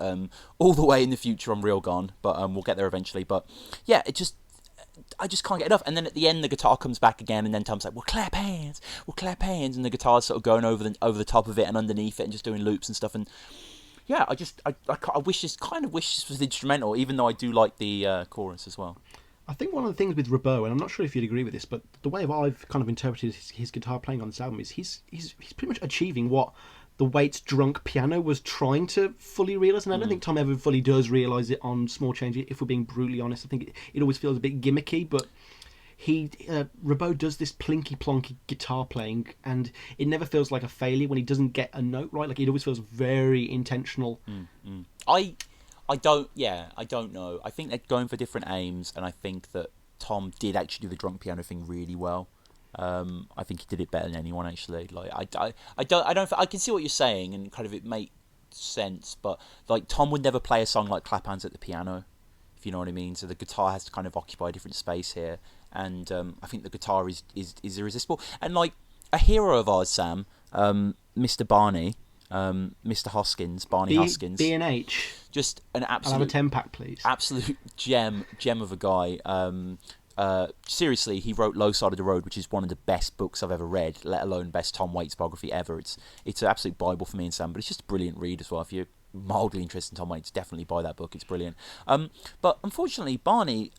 all the way in the future on Real Gone, but we'll get there eventually. But yeah, I just can't get enough. And then at the end, the guitar comes back again, and then Tom's like, we'll clap hands, and the guitar's sort of going over the top of it and underneath it and just doing loops and stuff. And yeah, I wish this was instrumental, even though I do like the chorus as well. I think one of the things with Ribot, and I'm not sure if you'd agree with this, but the way I've kind of interpreted his guitar playing on this album is he's pretty much achieving what the Waits drunk piano was trying to fully realise, and I don't think Tom ever fully does realise it on Small Change. If we're being brutally honest, I think it always feels a bit gimmicky, but Ribot does this plinky plonky guitar playing, and it never feels like a failure when he doesn't get a note right. Like, it always feels very intentional. I don't know. I think they're going for different aims, and I think that Tom did actually do the drunk piano thing really well. I think he did it better than anyone, actually. Like, I can see what you're saying, and kind of it makes sense, but, like, Tom would never play a song like Clap Hands at the piano, if you know what I mean. So the guitar has to kind of occupy a different space here, and I think the guitar is irresistible. And, like, a hero of ours, Sam, Mr. Barney, Mr. Hoskins, Barney Hoskins. B&H. Just an absolute... I'll have a 10-pack, please. Absolute gem of a guy. Seriously, he wrote Low Side of the Road, which is one of the best books I've ever read, let alone best Tom Waits biography ever. It's an absolute Bible for me and Sam, but it's just a brilliant read as well. If you're mildly interested in Tom Waits, definitely buy that book. It's brilliant. But unfortunately, Barney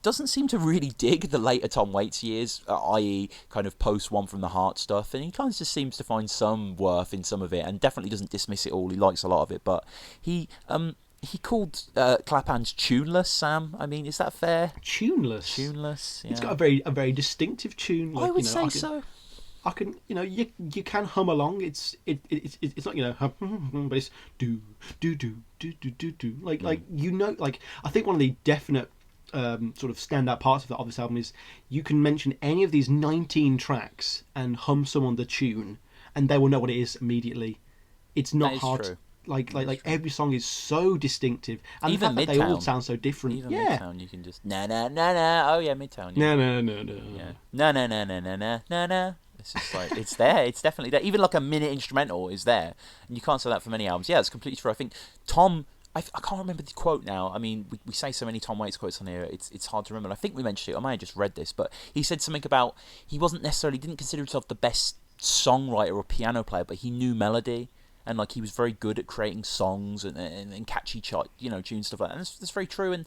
doesn't seem to really dig the later Tom Waits years, i.e. kind of post One from the Heart stuff, and he kind of just seems to find some worth in some of it, and definitely doesn't dismiss it all. He likes a lot of it, but he called Claphands tuneless, Sam. I mean, is that fair? Tuneless? Tuneless, yeah. It's got a very distinctive tune. Like, I would say so. I can, you can hum along. It's not, but it's do do do do do do do. Like I think one of the definite sort of standout parts of this album is you can mention any of these 19 tracks and hum someone the tune, and they will know what it is immediately. It's not hard. True. Like every song is so distinctive, and even the fact that they all sound so different. Even Midtown, you can just na. Oh yeah, Midtown. Yeah. Na. It's just like it's there. It's definitely there. Even like a minute instrumental is there, and you can't say that for many albums. Yeah, it's completely true. I think Tom. I can't remember the quote now. I mean, we say so many Tom Waits quotes on here. It's hard to remember. And I think we mentioned it. I may have just read this, but he said something about he didn't consider himself the best songwriter or piano player, but he knew melody. And like he was very good at creating songs and catchy tune stuff like that. And that's very true. And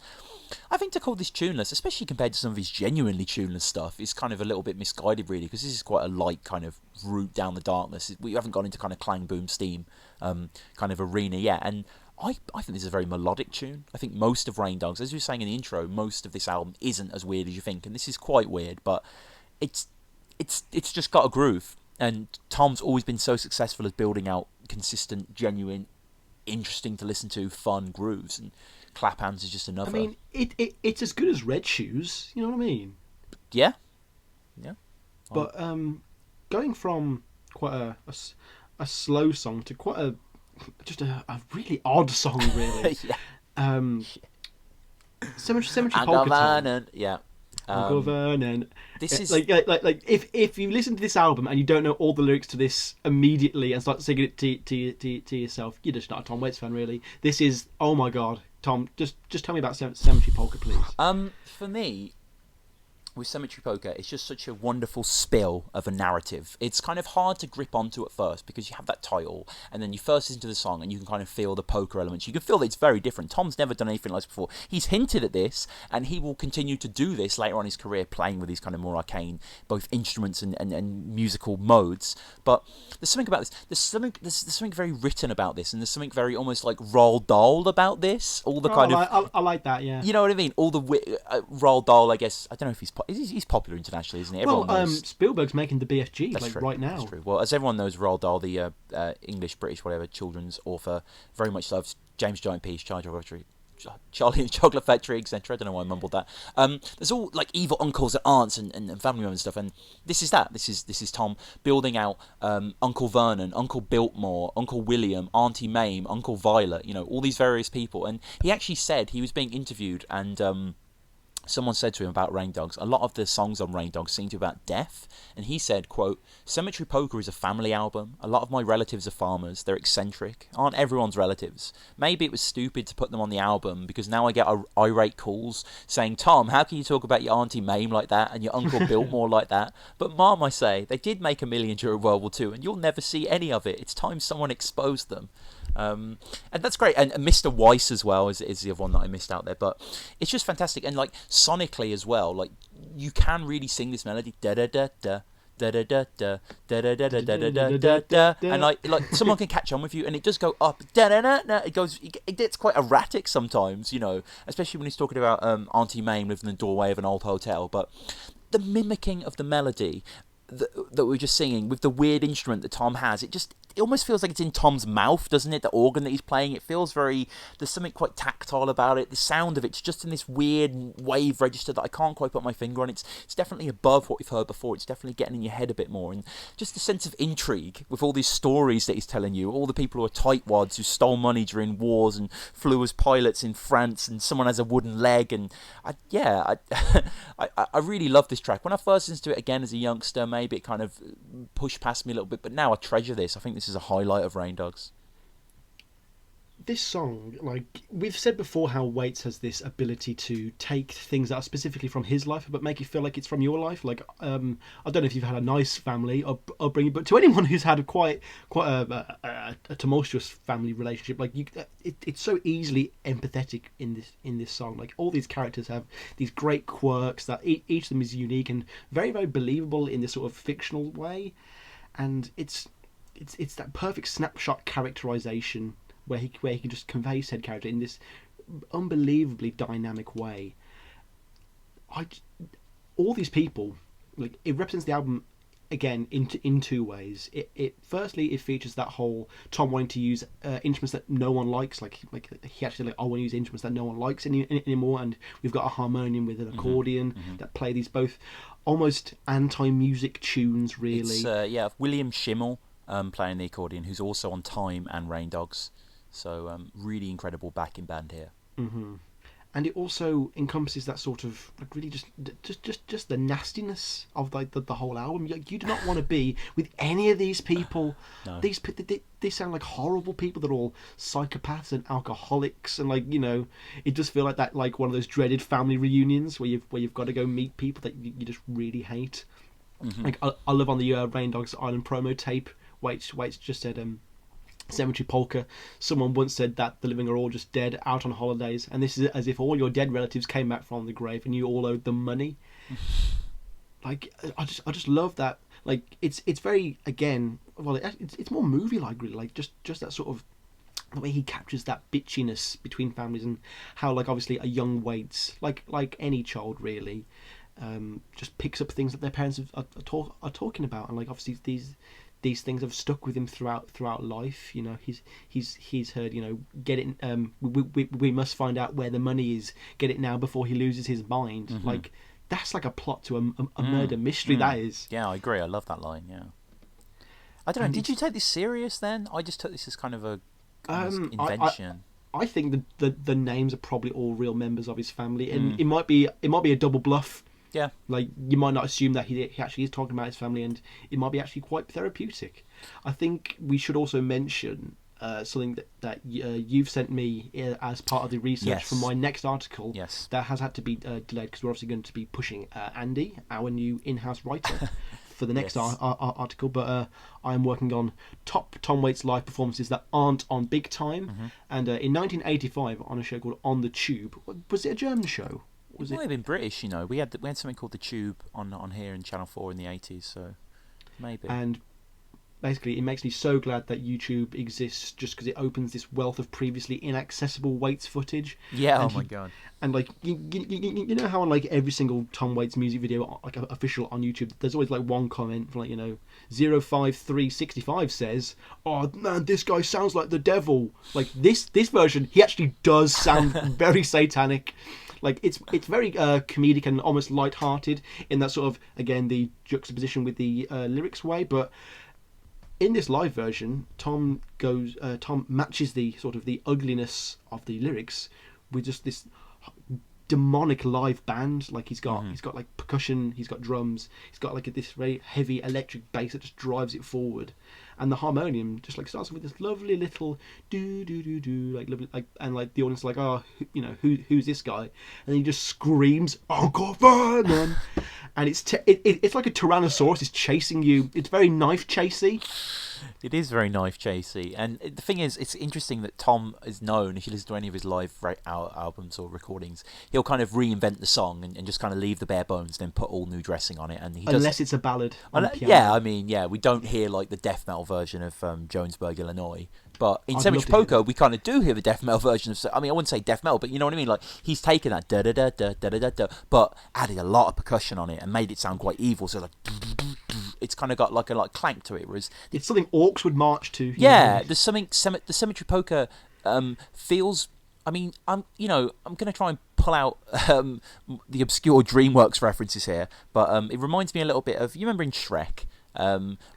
I think to call this tuneless, especially compared to some of his genuinely tuneless stuff, is kind of a little bit misguided, really, because this is quite a light kind of route down the darkness. We haven't gone into kind of clang boom steam kind of arena yet. And I think this is a very melodic tune. I think most of Rain Dogs, as you were saying in the intro, most of this album isn't as weird as you think, and this is quite weird, but it's just got a groove. And Tom's always been so successful at building out consistent, genuine, interesting to listen to, fun grooves. And Claphands is just another. I mean, it's as good as Red Shoes. You know what I mean? Yeah. But going from quite a slow song to quite a really odd song, really. Yeah. Cemetery Polka Time. Yeah. Uncle Vernon. This is like if you listen to this album and you don't know all the lyrics to this immediately and start singing it to yourself, you're just not a Tom Waits fan, really. This is, oh my god, Tom, just tell me about Cemetery Polka, please. For me, with Cemetery Polka, it's just such a wonderful spill of a narrative. It's kind of hard to grip onto at first because you have that title, and then you first listen to the song and you can kind of feel the poker elements. You can feel that it's very different. Tom's never done anything like this before. He's hinted at this, and he will continue to do this later on in his career, playing with these kind of more arcane, both instruments and musical modes. But there's something about this. There's something very written about this, and there's something very almost like Roald Dahl about this. All the I like that, yeah. You know what I mean? All the Roald Dahl, I guess. I don't know if he's popular internationally, isn't he? Everyone knows. Spielberg's making the BFG That's true. Right now. That's true. Well, as everyone knows, Roald Dahl, the English, British, whatever children's author, very much loves James Giant Peach, Charlie and the Chocolate Factory, etc. I don't know why I mumbled that. There's all like evil uncles and aunts and family members and stuff, and this is that. This is Tom building out Uncle Vernon, Uncle Biltmore, Uncle William, Auntie Mame, Uncle Violet. All these various people, and he actually said he was being interviewed and. Someone said to him about Rain Dogs, a lot of the songs on Rain Dogs seem to be about death, and he said, quote, Cemetery Polka is a family album. A lot of my relatives are farmers. They're eccentric. Aren't everyone's relatives? Maybe it was stupid to put them on the album, because now I get irate calls saying, Tom, how can you talk about your Auntie Mame like that, and your Uncle Biltmore like that? But Mom, I say, they did make $1 million during World War II, and you'll never see any of it. It's time someone exposed them. And that's great. And Mr. Weiss as well is the other one that I missed out there. But it's just fantastic. And like sonically as well, like you can really sing this melody da da da da da da da da da da da da da da da, and like someone can catch on with you, and it does go up da da da da. It gets quite erratic sometimes, especially when he's talking about Auntie Mame living in the doorway of an old hotel. But the mimicking of the melody that we're just singing with the weird instrument that Tom has, it almost feels like it's in Tom's mouth, doesn't it? The organ that he's playing, it feels there's something quite tactile about it. The sound of it's just in this weird wave register that I can't quite put my finger on. It's definitely above what we've heard before. It's definitely getting in your head a bit more, and just the sense of intrigue with all these stories that he's telling you, all the people who are tightwads who stole money during wars and flew as pilots in France, and someone has a wooden leg, and I really love this track. When I first listened to it again as a youngster, maybe it kind of pushed past me a little bit, but now I treasure this. I think this this is a highlight of Rain Dogs? This song, like we've said before, how Waits has this ability to take things that are specifically from his life but make you feel like it's from your life. Like I don't know if you've had a nice family upbringing, but to anyone who's had quite a tumultuous family relationship, like it's so easily empathetic in this song. Like all these characters have these great quirks that each of them is unique and very, very believable in this sort of fictional way, and it's that perfect snapshot characterization where he can just convey said character in this unbelievably dynamic way. All these people, like, it represents the album again in two ways. It firstly, it features that whole Tom wanting to use instruments that no one likes, like he actually I want to use instruments that no one likes anymore, and we've got a harmonium with an accordion that play these both almost anti-music tunes, really. It's William Schimmel playing the accordion, who's also on Time and Rain Dogs. So really incredible backing band here. Mm-hmm. And it also encompasses that sort of like really just the nastiness of like the whole album. You do not want to be with any of these people. No. They sound like horrible people. They're all psychopaths and alcoholics, and like, you know, it just feel like that, like one of those dreaded family reunions where you've got to go meet people that you just really hate. Mm-hmm. Like I love on the Rain Dogs Island promo tape. Waits just said Cemetery Polka. Someone once said that the living are all just dead, out on holidays, and this is as if all your dead relatives came back from the grave and you all owed them money. Like I just love that. Like it's very, again, well, it's more movie like, really, like just that sort of the way he captures that bitchiness between families, and how, like, obviously a young Waits, like any child really, just picks up things that their parents are talking about, and like obviously these things have stuck with him throughout life. You know, he's heard, you know, get it. We must find out where the money is. Get it now before he loses his mind. Mm-hmm. Like that's like a plot to a murder mystery. That is. Yeah, I agree. I love that line. Yeah. I don't know. Did you take this serious then? I just took this as kind of a invention. I think the names are probably all real members of his family, and it might be a double bluff. Yeah, like you might not assume that he actually is talking about his family, and it might be actually quite therapeutic. I think we should also mention something that you've sent me as part of the research for my next article. Yes, that has had to be delayed because we're obviously going to be pushing Andy, our new in-house writer, for the next article. But I am working on top Tom Waits live performances that aren't on big time. And in 1985, on a show called On the Tube, was it a German show? It might have been British, you know. We had something called The Tube on here in Channel 4 in the 80s, so maybe. And basically, it makes me so glad that YouTube exists, just because it opens this wealth of previously inaccessible Waits footage. Yeah, my God. And like, you know how on like every single Tom Waits music video, like official on YouTube, there's always like one comment from, like, you know, 05365 says, "Oh man, this guy sounds like the devil." Like this version, he actually does sound very satanic. Like it's very comedic and almost light-hearted in that sort of, again, the juxtaposition with the lyrics way. But in this live version, Tom matches the sort of the ugliness of the lyrics with just this demonic live band. Like he's got like percussion, he's got drums, he's got like this very heavy electric bass that just drives it forward, and the harmonium just like starts with this lovely little do do do do, like lovely, like, and like the audience is like, oh, you know, who's this guy, and then he just screams, "Uncle Vernon," and it's like a Tyrannosaurus is chasing you. It's very knife chasey. It is very knife chasey, and the thing is, it's interesting that Tom is known, if you listen to any of his live albums or recordings, he'll kind of reinvent the song and just kind of leave the bare bones, then put all new dressing on it. And unless it's a ballad on piano. Yeah, I mean, yeah, we don't hear like the death metal version of Jonesburg, Illinois. But in Cemetery Polka, we kind of do hear the death metal version of. I mean, I wouldn't say death metal, but you know what I mean. Like he's taken that da da da da da da da, but added a lot of percussion on it and made it sound quite evil. So like, it's kind of got like a clank to it. Whereas it's something orcs would march to. Yeah, there's something. The Cemetery Polka feels. I mean, I'm going to try and pull out the obscure DreamWorks references here, but it reminds me a little bit of, you remember in Shrek,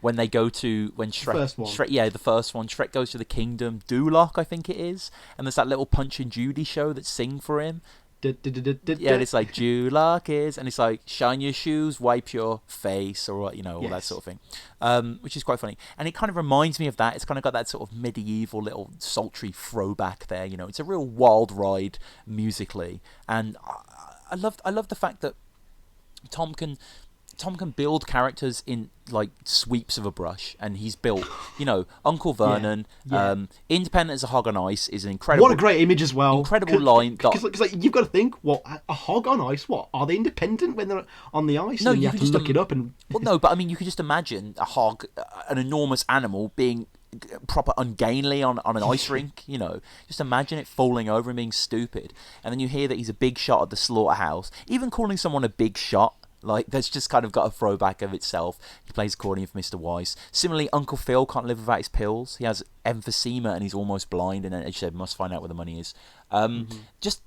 when they go to, when Shrek, the first one. the first one, Shrek goes to the kingdom, Duloc, I think it is, and there's that little Punch and Judy show that sing for him. Yeah, and it's like Julock is, and it's like shine your shoes, wipe your face, or all that sort of thing, which is quite funny. And it kind of reminds me of that. It's kind of got that sort of medieval little sultry throwback there. It's a real wild ride musically, and I love the fact that Tom can build characters in like sweeps of a brush, and he's built, Uncle Vernon. Independent as a hog on ice is an incredible. What a great image as well. Incredible line. Because like, you've got to think, what, a hog on ice? What, are they independent when they're on the ice? No, you have to look it up and. Well, no, but I mean, you could just imagine a hog, an enormous animal, being proper ungainly on an ice rink. Just imagine it falling over and being stupid, and then you hear that he's a big shot at the slaughterhouse. Even calling someone a big shot. Like, that's just kind of got a throwback of itself. He plays accordion for Mr. Weiss. Similarly, Uncle Phil can't live without his pills. He has emphysema and he's almost blind, and then, as you said, must find out where the money is. Just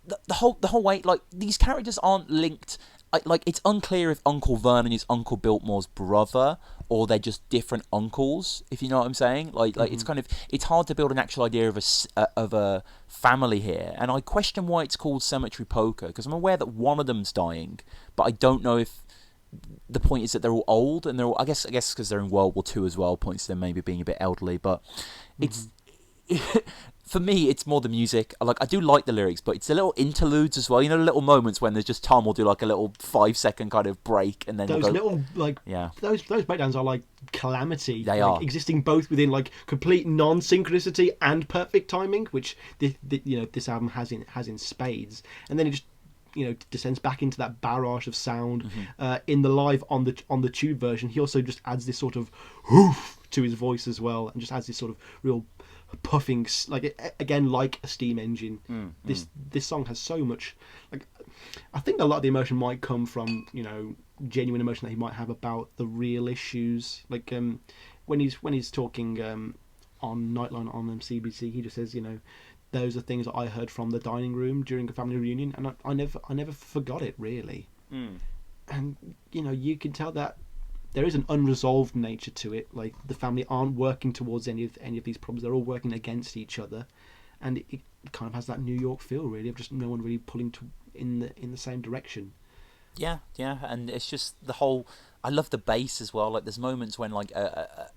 the whole way, like, these characters aren't linked. Like, it's unclear if Uncle Vernon is Uncle Biltmore's brother, or they're just different uncles, if you know what I'm saying. Like it's kind of, it's hard to build an actual idea of a family here, and I question why it's called Cemetery Poker, because I'm aware that one of them's dying, but I don't know if the point is that they're all old, and they're all, I guess because they're in World War II as well, points to them maybe being a bit elderly, but it's. For me, it's more the music. I do like the lyrics, but it's the little interludes as well. Little moments when there's just Tom will do like a little 5-second kind of break, and then those little those breakdowns are like calamity. They are existing both within like complete non-synchronicity and perfect timing, which this album has in spades. And then it just descends back into that barrage of sound. In the live on the tube version, he also just adds this sort of hoof to his voice as well, and just adds this sort of real puffing, like a steam engine. This song has so much, like, I think a lot of the emotion might come from genuine emotion that he might have about the real issues, like when he's talking on Nightline on CBC, he just says, those are things that I heard from the dining room during a family reunion, and I never forgot it, really. And you can tell that there is an unresolved nature to it. Like, the family aren't working towards any of these problems. They're all working against each other, and it kind of has that New York feel, really, of just no one really pulling in the same direction. Yeah, and it's just the whole. I love the bass as well. Like, there's moments when like a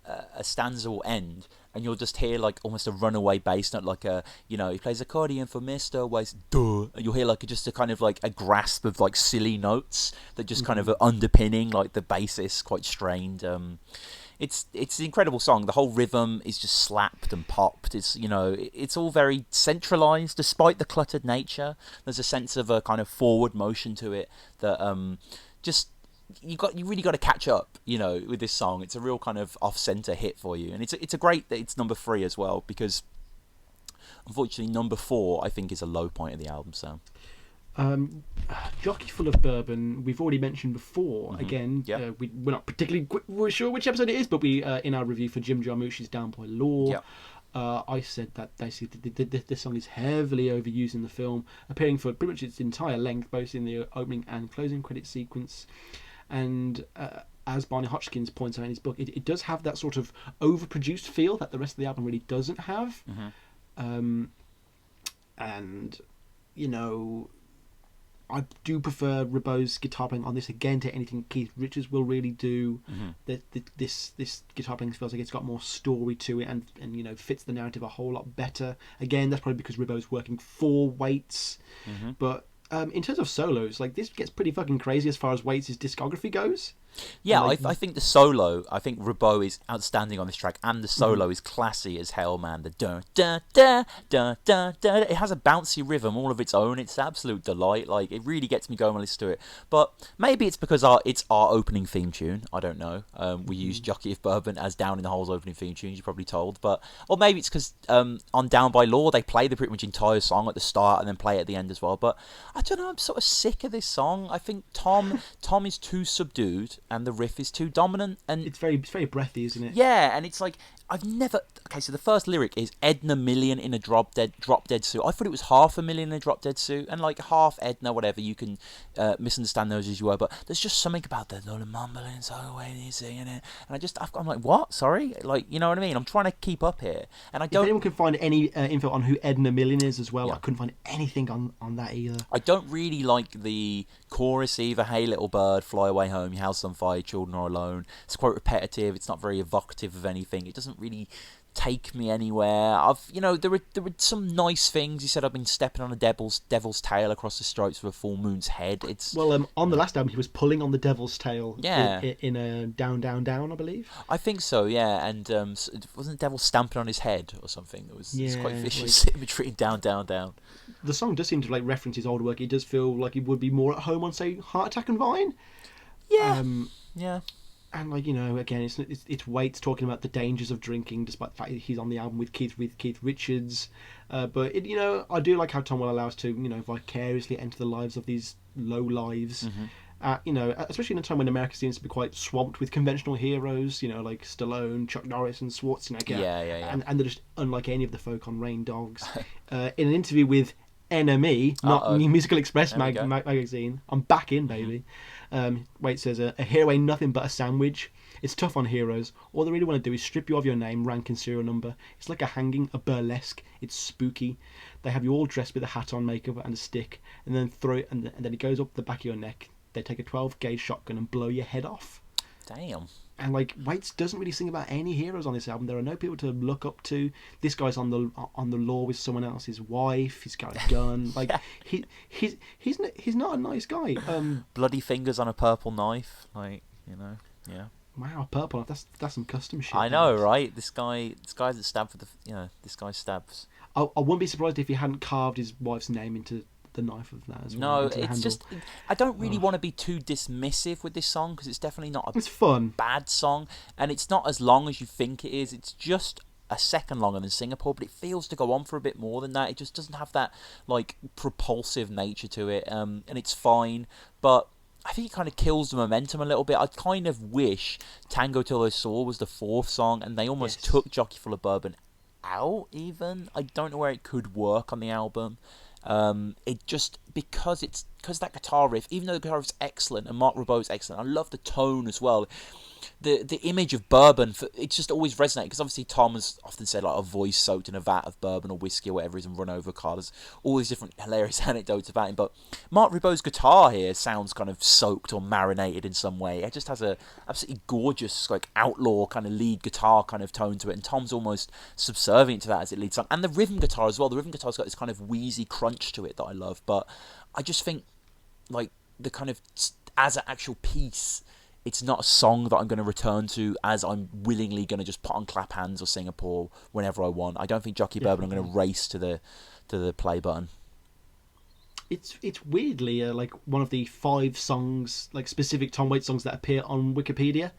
stanza will end, and you'll just hear like almost a runaway bass note, like he plays accordion for Mr. Weiss, duh. And you'll hear like just a kind of like a grasp of like silly notes that just kind of are underpinning like the bassist, quite strained. It's an incredible song. The whole rhythm is just slapped and popped. It's it's all very centralized, despite the cluttered nature. There's a sense of a kind of forward motion to it that just. You really got to catch up, with this song. It's a real kind of off-center hit for you, and it's a great that it's number 3 as well, because unfortunately number 4 I think is a low point of the album. So, Jockey full of Bourbon, we've already mentioned before. Again, we're not particularly sure which episode it is, but we in our review for Jim Jarmusch's Down by Law. I said that basically this song is heavily overused in the film, appearing for pretty much its entire length, both in the opening and closing credit sequence. And as Barney Hotchkiss points out in his book, it does have that sort of overproduced feel that the rest of the album really doesn't have. And I do prefer Ribot's guitar playing on this again to anything Keith Richards will really do. This guitar playing feels like it's got more story to it, and fits the narrative a whole lot better. Again, that's probably because Ribot's working 4 Waits, but. In terms of solos, like, this gets pretty fucking crazy as far as Waits' discography goes. Yeah, like, I think the solo, I think Ribot is outstanding on this track, and the solo is classy as hell, man. The da da da da da da. It has a bouncy rhythm all of its own. It's an absolute delight. Like, it really gets me going when I listen to it. But maybe it's because it's our opening theme tune. I don't know. We use Jockey of Bourbon as Down in the Hole's opening theme tune. You're probably told, or maybe it's because on Down by Law they play the pretty much entire song at the start and then play it at the end as well. But I don't know. I'm sort of sick of this song. I think Tom is too subdued. And the riff is too dominant, and it's very breathy, isn't it? Yeah, and it's like I've never. Okay, so the first lyric is Edna million in a drop dead suit. I thought it was 500,000 in a drop dead suit, and like half Edna, whatever. You can misunderstand those as you were, but there's just something about the little mumbling so when he's singing it, and I'm like, what? Sorry, like, you know what I mean? I'm trying to keep up here, and I don't. If anyone can find any info on who Edna Million is as well, I couldn't find anything on that either. I don't really like the chorus either. Hey little bird, fly away home, your house on fire, children are alone. It's quite repetitive. It's not very evocative of anything. It doesn't really take me anywhere. There were some nice things. He said, I've been stepping on a devil's tail across the stripes of a full moon's head. On the last album he was pulling on the devil's tail. Yeah. In a down down down, I believe. I think so, yeah. And wasn't the devil stamping on his head or something? It's quite vicious imagery. Down down down. The song does seem to like reference his old work. It does feel like he would be more at home on, say, Heart Attack and Vine. Yeah. Yeah. And like, again, it's Waits talking about the dangers of drinking, despite the fact that he's on the album with Keith Richards. But I do like how Tom will allow us to vicariously enter the lives of these low lives. Especially in a time when America seems to be quite swamped with conventional heroes. Like Stallone, Chuck Norris, and Schwarzenegger. Yeah. And they're just unlike any of the folk on Rain Dogs. In an interview with NME, not Musical Express magazine. I'm back in, baby. Waits says, a hero ain't nothing but a sandwich. It's tough on heroes. All they really want to do is strip you of your name, rank and serial number. It's like a hanging, a burlesque. It's spooky. They have you all dressed with a hat on, makeup and a stick, and then throw it, and then it goes up the back of your neck. They take a 12-gauge shotgun and blow your head off. Damn. And like, Waits doesn't really sing about any heroes on this album. There are no people to look up to. This guy's on the law with someone else's wife. He's got a gun. Like he's not a nice guy. Bloody fingers on a purple knife. Like, yeah. Wow, purple. That's some custom shit. I know, right? This guy's that stabbed for this guy stabs. I wouldn't be surprised if he hadn't carved his wife's name into the knife of that as well. No, it's just, I don't really want to be too dismissive with this song, because it's definitely not it's fun. Bad song, and it's not as long as you think it is. It's just a second longer than Singapore, but it feels to go on for a bit more than that. It just doesn't have that like propulsive nature to it, and it's fine, but I think it kind of kills the momentum a little bit. I kind of wish Tango Till They Saw was the fourth song, and they almost took Jockey Full of Bourbon out even. I don't know where it could work on the album. It just because that guitar riff, even though the guitar riff's excellent and Mark Ribot is excellent, I love the tone as well. The image of bourbon, it's just always resonated, because obviously Tom has often said like a voice soaked in a vat of bourbon or whiskey or whatever is and run over a car. There's all these different hilarious anecdotes about him, but Mark Ribot's guitar here sounds kind of soaked or marinated in some way. It just has a absolutely gorgeous like outlaw kind of lead guitar kind of tone to it, and Tom's almost subservient to that as it leads on. And the rhythm guitar as well. The rhythm guitar's got this kind of wheezy crunch to it that I love, but I just think like the kind of as an actual piece, it's not a song that I'm going to return to as I'm willingly going to just put on Clap Hands or Singapore whenever I want. I don't think Jockey Bourbon I'm going to race to the play button. It's weirdly like one of the 5 songs, like specific Tom Waits songs that appear on Wikipedia,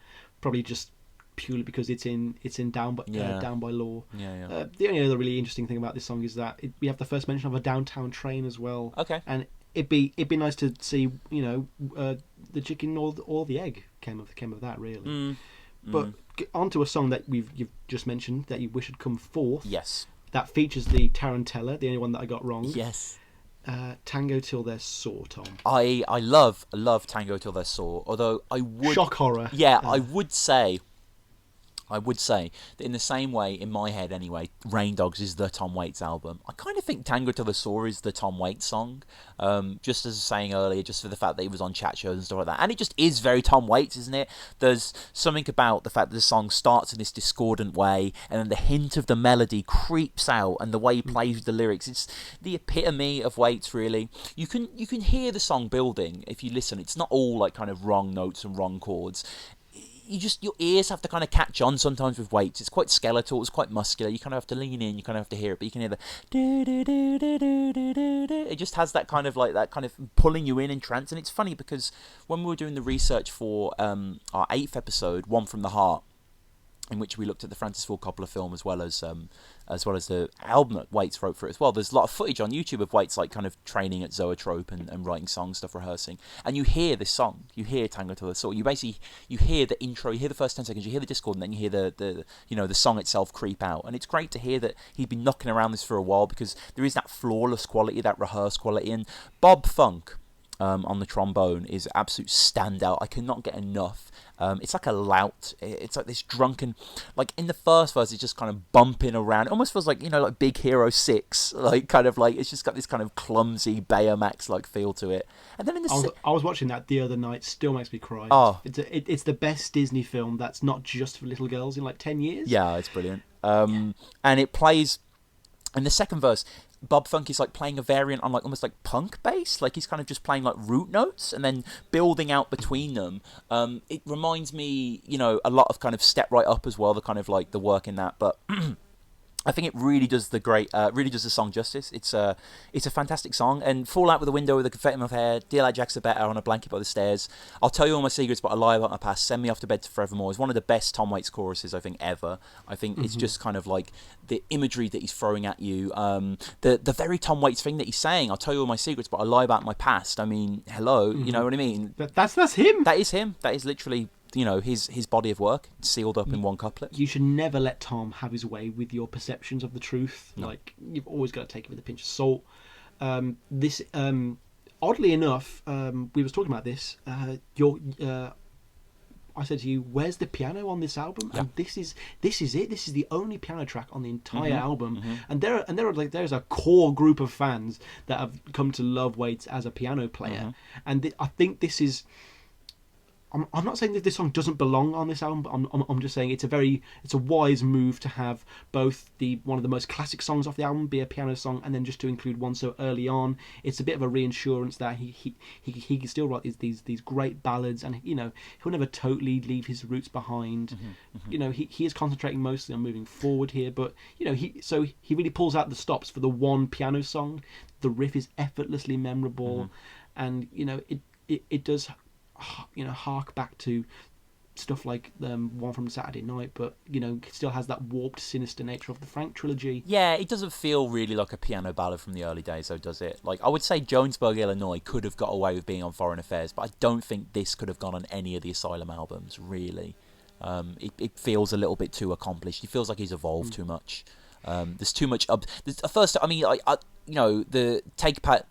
probably just purely because it's in Down by Law. Yeah. The only other really interesting thing about this song is that we have the first mention of a downtown train as well. Okay. And it'd be nice to see the chicken or the egg came of that really. But onto a song that you've just mentioned that you wish had come forth. Yes. That features the Tarantella, the only one that I got wrong. Yes. Tango Till They're Sore, Tom. I love Tango Till They're Sore, although I would shock horror. Yeah, I would say that in the same way, in my head anyway, Rain Dogs is the Tom Waits album. I kind of think Tango Till the Sore is the Tom Waits song. Just as I was saying earlier, just for the fact that he was on chat shows and stuff like that. And it just is very Tom Waits, isn't it? There's something about the fact that the song starts in this discordant way, and then the hint of the melody creeps out, and the way he plays with the lyrics. It's the epitome of Waits, really. You can hear the song building if you listen. It's not all like kind of wrong notes and wrong chords. Your ears have to kind of catch on sometimes with Waits. It's quite skeletal, it's quite muscular. You kind of have to lean in, you kind of have to hear it, but you can hear the do-do-do-do-do-do-do-do. It just has that kind of like that kind of pulling you in trance. And it's funny because when we were doing the research for our 8th episode, One from the Heart, in which we looked at the Francis Ford Coppola film as well as the album that Waits wrote for it as well. There's a lot of footage on YouTube of Waits like kind of training at Zoetrope and writing songs, stuff, rehearsing. And you hear this song, you hear Tango to the Soul. You hear the intro, you hear the first 10 seconds, you hear the Discord, and then you hear the song itself creep out. And it's great to hear that he'd been knocking around this for a while, because there is that flawless quality, that rehearsed quality. And Bob Funk on the trombone is absolute standout. I cannot get enough. It's like a lout. It's like this drunken, like in the first verse, it's just kind of bumping around. It almost feels like, like Big Hero 6, like kind of like, it's just got this kind of clumsy Baymax like feel to it. And then I was watching that the other night. Still makes me cry. Oh, it's the best Disney film that's not just for little girls in like 10 years. Yeah, it's brilliant. And it plays in the second verse. Bob Funk is like playing a variant on like almost like punk bass, like he's kind of just playing like root notes and then building out between them. It reminds me, a lot of kind of Step Right Up as well, the kind of like the work in that, but I think it really does the song justice. It's a fantastic song. And Fall Out with a Window with a Confetti in my hair, Dear Like Jack's a Better, On a Blanket by the Stairs, I'll Tell You All My Secrets but I Lie About My Past, Send Me Off to Bed to Forevermore is one of the best Tom Waits choruses I think ever. I think it's just kind of like the imagery that he's throwing at you. The very Tom Waits thing that he's saying, I'll tell you all my secrets but I lie about my past. I mean, hello, you know what I mean? That's him. That is him. That is literally his body of work sealed up in one couplet. You should never let Tom have his way with your perceptions of the truth. No. Like, you've always got to take it with a pinch of salt. This oddly enough, we was talking about this. I said to you, "Where's the piano on this album?" Yeah. And this is it. This is the only piano track on the entire album. And there's a core group of fans that have come to love Waits as a piano player. And I think this is. I'm not saying that this song doesn't belong on this album, but I'm just saying it's a wise move to have both one of the most classic songs off the album be a piano song, and then just to include one so early on. It's a bit of a reassurance that he can still write these great ballads, and he'll never totally leave his roots behind. He is concentrating mostly on moving forward here, but he really pulls out the stops for the one piano song. The riff is effortlessly memorable, and it does. Hark back to stuff like one from Saturday Night, but still has that warped, sinister nature of the Frank trilogy. Yeah, it doesn't feel really like a piano ballad from the early days, though, does it? Like, I would say Jonesburg, Illinois could have got away with being on Foreign Affairs, but I don't think this could have gone on any of the Asylum albums, really. It feels a little bit too accomplished. He feels like he's evolved too much. There's too much. First, I mean, the take apart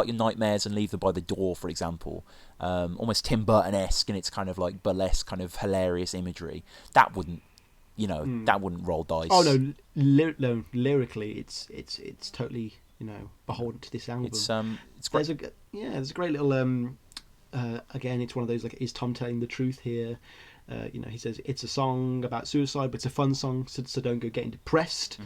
your nightmares and leave them by the door, for example. Almost Tim Burton-esque, and it's kind of like burlesque, kind of hilarious imagery. That wouldn't, that wouldn't roll dice. Oh no, lyrically, it's totally beholden to this album. It's great. There's a great little again, it's one of those like, is Tom telling the truth here? He says it's a song about suicide, but it's a fun song, so don't go getting depressed.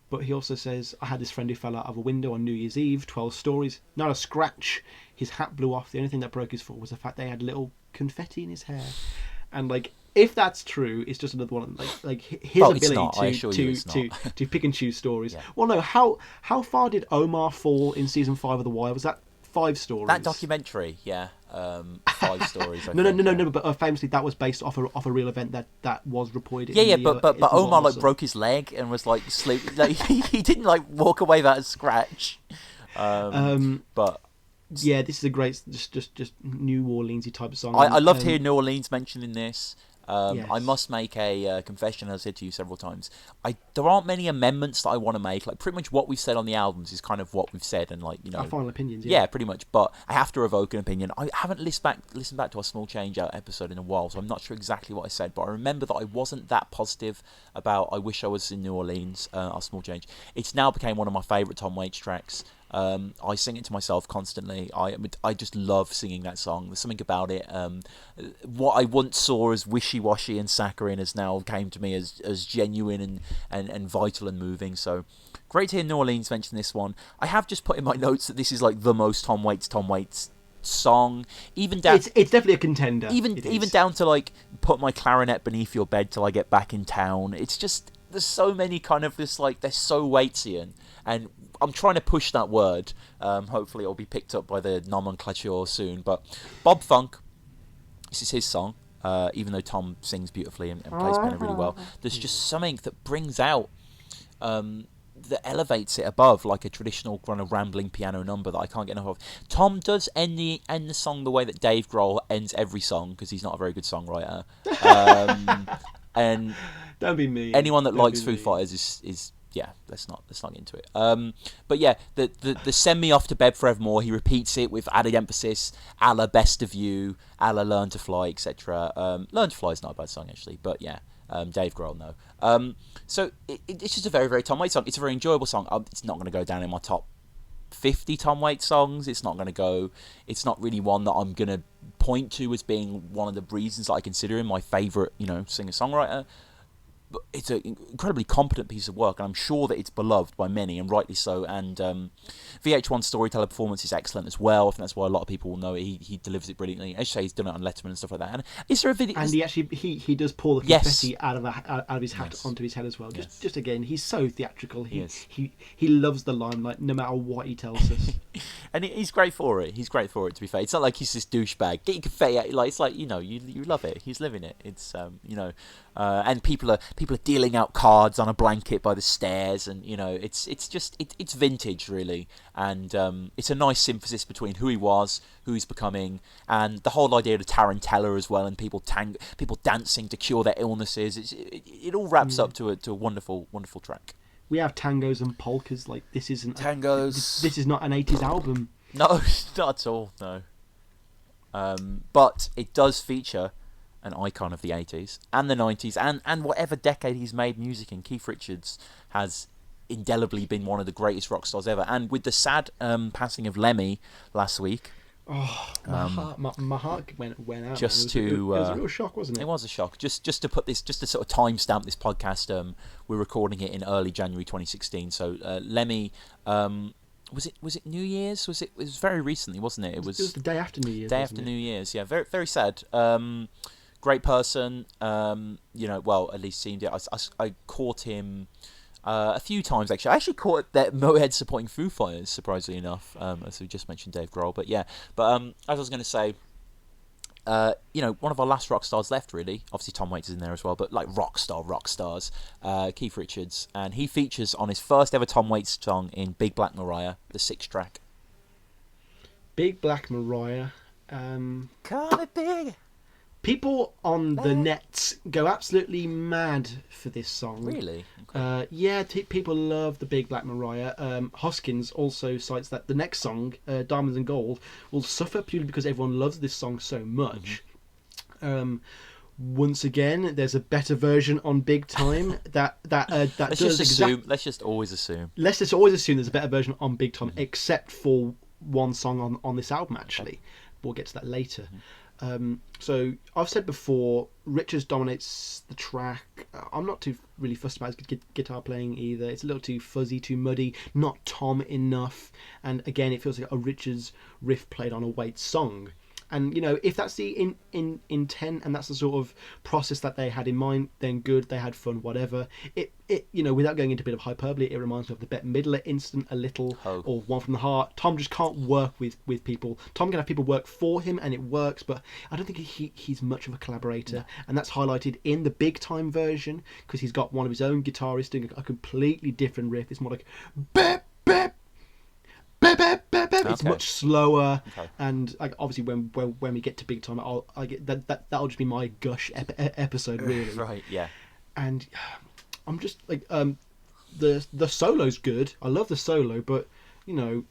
But he also says, I had this friend who fell out of a window on New Year's Eve, 12 stories, not a scratch. His hat blew off. The only thing that broke his fall was the fact they had little confetti in his hair. And like, if that's true, it's just another one like his ability to pick and choose stories. Yeah. Well, no, how far did Omar fall in season 5 of The Wire? Was that 5 stories? That documentary, yeah. 5 stories. No. But famously, that was based off a real event that was reported. But Omar like broke his leg and was like sleep. Like he didn't like walk away without a scratch. But yeah, this is a great just New Orleans-y type of song. I loved hearing New Orleans mentioned in this. Yes. I must make a confession, as I said to you several times. There aren't many amendments that I want to make. Like, pretty much what we've said on the albums is kind of what we've said, and like, our final opinions. Yeah, pretty much. But I have to revoke an opinion. I haven't listened back to our Small Change Out episode in a while, so I'm not sure exactly what I said. But I remember that I wasn't that positive about I Wish I Was in New Orleans. Our Small Change. It's now became one of my favourite Tom Waits tracks. I sing it to myself constantly. I just love singing that song. There's something about it. What I once saw as wishy-washy and saccharine has now came to me as genuine and vital and moving. So great to hear New Orleans mention this one. I have just put in my notes that this is like the most Tom Waits song. Even down, it's definitely a contender. Even down to like put my clarinet beneath your bed till I get back in town. It's just there's so many kind of this like they're so Waitsian, and I'm trying to push that word. Hopefully it'll be picked up by the nomenclature soon. But Bob Funk, this is his song. even though Tom sings beautifully and plays piano really well. There's just something that brings out, that elevates it above like a traditional kind of rambling piano number that I can't get enough of. Tom does end the song the way that Dave Grohl ends every song, because he's not a very good songwriter. And don't be mean. Anyone that likes Foo Fighters is yeah, let's not get into it. But yeah, the send me off to bed forevermore, he repeats it with added emphasis, a la Best of You, a la Learn to Fly, etc. Learn to Fly is not a bad song actually, but yeah, Dave Grohl, no. So it's just a very, very Tom Waits song. It's a very enjoyable song. It's not going to go down in my top 50 Tom Waits songs. It's not really one that I'm going to point to as being one of the reasons that I consider him my favourite, singer-songwriter. But it's an incredibly competent piece of work, and I'm sure that it's beloved by many, and rightly so. And VH1 storyteller performance is excellent as well. I think that's why a lot of people will know it. He delivers it brilliantly. As you say, he's done it on Letterman and stuff like that. And is there a video? And he does pour the confetti out of his hat onto his head as well. Just again, he's so theatrical. He loves the limelight, no matter what he tells us. And he's great for it. He's great for it. To be fair, it's not like he's this douchebag. Get your confetti out. Like, it's like, you love it. He's living it. It's and people are dealing out cards on a blanket by the stairs, and it's vintage really, and it's a nice synthesis between who he was, who he's becoming, and the whole idea of tarantella as well, and people dancing to cure their illnesses. It all wraps up to a wonderful track. We have tangos and polkas. Like, this isn't tangos. This is not an 80s album. No, not at all. No. But it does feature an icon of the 80s and the 90s and whatever decade he's made music in. Keith Richards has indelibly been one of the greatest rock stars ever. And with the sad passing of Lemmy last week, my heart went out. Just it was a real shock, wasn't it? It was a shock. Just to put this, just to sort of timestamp this podcast, we're recording it in early January 2016. So Lemmy, was it New Year's? It was very recently, wasn't it? It was the day after New Year's. New Year's, yeah. Very, very sad. Great person. Well, at least seemed it. I caught him a few times actually. I actually caught that Mohead supporting Foo Fighters, surprisingly enough, as we just mentioned Dave Grohl. But yeah, as I was going to say, one of our last rock stars left, really. Obviously Tom Waits is in there as well, but like rock stars, Keith Richards, and he features on his first ever Tom Waits song in Big Black Mariah, the 6th track. Big Black Mariah. Call it big. People on the nets go absolutely mad for this song. Really? Okay. People love the Big Black Mariah. Hoskins also cites that the next song, Diamonds and Gold, will suffer purely because everyone loves this song so much. Mm-hmm. Once again, there's a better version on Big Time that let's just assume. Let's just always assume. Let's just always assume there's a better version on Big Time, except for one song on this album. Actually, we'll get to that later. Mm-hmm. So I've said before, Richards dominates the track. I'm not too really fussed about his guitar playing either. It's a little too fuzzy, too muddy, not Tom enough. And again, it feels like a Richards riff played on a Waits song. And if that's the intent and that's the sort of process that they had in mind, then good. They had fun, whatever. It without going into a bit of hyperbole, it reminds me of the Bette Midler incident a little, or One from the Heart. Tom just can't work with people. Tom can have people work for him, and it works, but I don't think he's much of a collaborator. No. And that's highlighted in the Big Time version, because he's got one of his own guitarists doing a completely different riff. It's more like bep bep. It's much slower, and obviously when we get to Big Time, that'll just be my gush episode, really. Right, yeah. And I'm just like the solo's good. I love the solo, but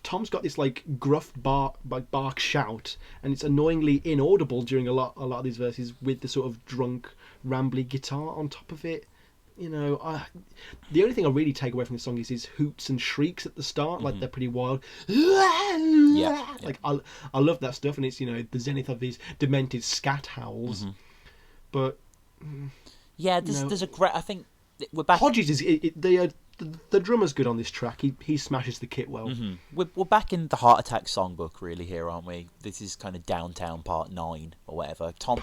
Tom's got this like gruff bark shout, and it's annoyingly inaudible during a lot of these verses with the sort of drunk, rambly guitar on top of it. The only thing I really take away from this song is his hoots and shrieks at the start, like they're pretty wild. Yeah. Like I love that stuff, and it's the zenith of his demented scat howls. Mm-hmm. But yeah, there's a great. I think we're back. Hodges is the drummer's good on this track. He smashes the kit well. Mm-hmm. We're back in the Heart Attack songbook, really, here, aren't we? This is kind of Downtown Part 9 or whatever. Tom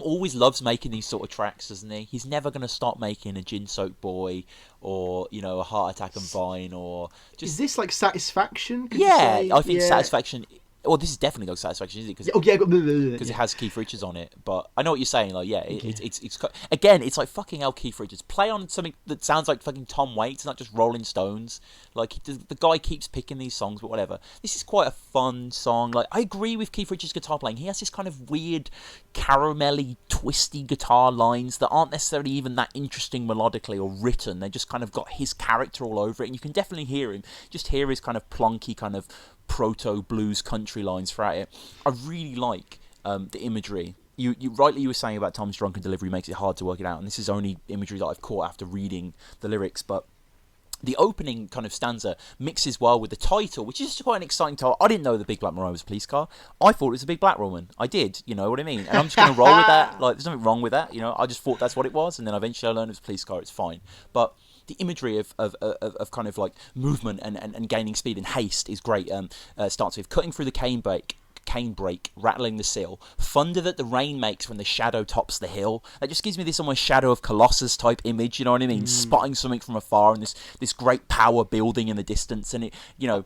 always loves making these sort of tracks, doesn't he? He's never going to stop making a Gin Soaked Boy or a Heart Attack and Vine or just. Is this like Satisfaction? I think Satisfaction Well, this is definitely Dog Satisfaction, isn't it? Because it has Keith Richards on it. But I know what you're saying. Like, yeah, it's again, it's like fucking hell, Keith Richards. Play on something that sounds like fucking Tom Waits, not just Rolling Stones. Like, the guy keeps picking these songs, but whatever. This is quite a fun song. Like, I agree with Keith Richards' guitar playing. He has this kind of weird, caramelly, twisty guitar lines that aren't necessarily even that interesting melodically or written. They just kind of got his character all over it, and you can definitely hear him. Just hear his kind of plonky kind of proto blues country lines throughout it. I really like the imagery. You rightly were saying about Tom's drunken delivery makes it hard to work it out, and this is only imagery that I've caught after reading the lyrics, but the opening kind of stanza mixes well with the title, which is quite an exciting title. I didn't know the Big Black Mariah was a police car. I thought it was a big black woman. I did, you know what I mean? And I'm just going to roll with that. Like, there's nothing wrong with that, you know? I just thought that's what it was, and then eventually I learned it was a police car. It's fine. But the imagery of kind of like movement and gaining speed and haste is great. Starts with cutting through the cane brake, rattling the sill, thunder that the rain makes when the shadow tops the hill. That just gives me this almost Shadow of Colossus type image, you know what I mean? Spotting something from afar and this great power building in the distance, and it, you know,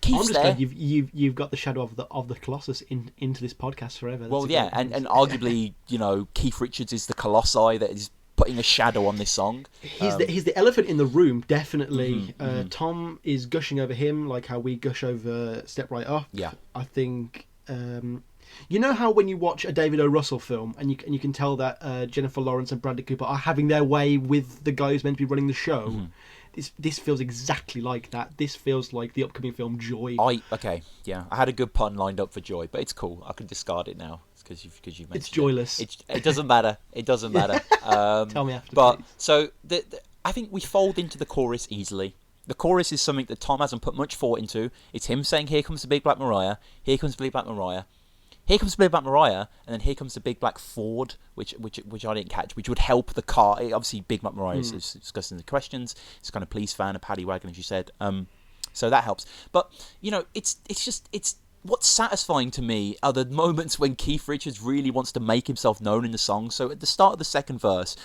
Keith's I'm just there. glad you've got the Shadow of the Colossus into this podcast forever. That's Well, yeah, and arguably, you know, Keith Richards is the colossi that is putting a shadow on this song. He's the elephant in the room, definitely. Tom is gushing over him like how we gush over Step Right Up. Yeah. I think you know how when you watch a David O. Russell film and you can tell that Jennifer Lawrence and Bradley Cooper are having their way with the guy who's meant to be running the show. This feels exactly like that. This feels like the upcoming film Joy. I had a good pun lined up for Joy, but it's cool. I can discard it now because you've mentioned it's joyless. It doesn't matter. It doesn't matter. Tell me after. But please. so I think we fold into the chorus easily. The chorus is something that Tom hasn't put much thought into. It's him saying, "Here comes the big black Mariah. Here comes the big black Mariah. Here comes the big black Mariah," and then here comes the big black Ford, which I didn't catch, which would help the car. Obviously, big black Mariah is discussing the questions. It's kind of police van, a paddy wagon, as you said. So that helps. But you know, it's what's satisfying to me are the moments when Keith Richards really wants to make himself known in the song. So at the start of the second verse,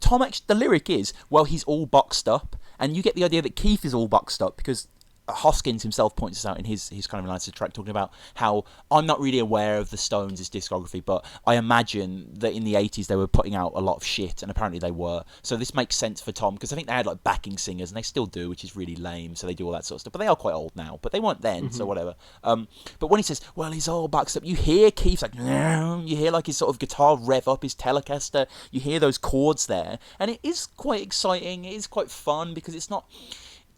the lyric is, well, he's all boxed up, and you get the idea that Keith is all boxed up because Hoskins himself points this out in his kind of analysis track, talking about how I'm not really aware of the Stones' discography, but I imagine that in the 80s they were putting out a lot of shit, and apparently they were. So this makes sense for Tom, because I think they had like backing singers, and they still do, which is really lame, so they do all that sort of stuff. But they are quite old now, but they weren't then, so whatever. But when he says, well, he's all boxed up, you hear Keith's like, you hear like his sort of guitar rev up, his Telecaster, you hear those chords there, and it is quite exciting, it is quite fun, because it's not...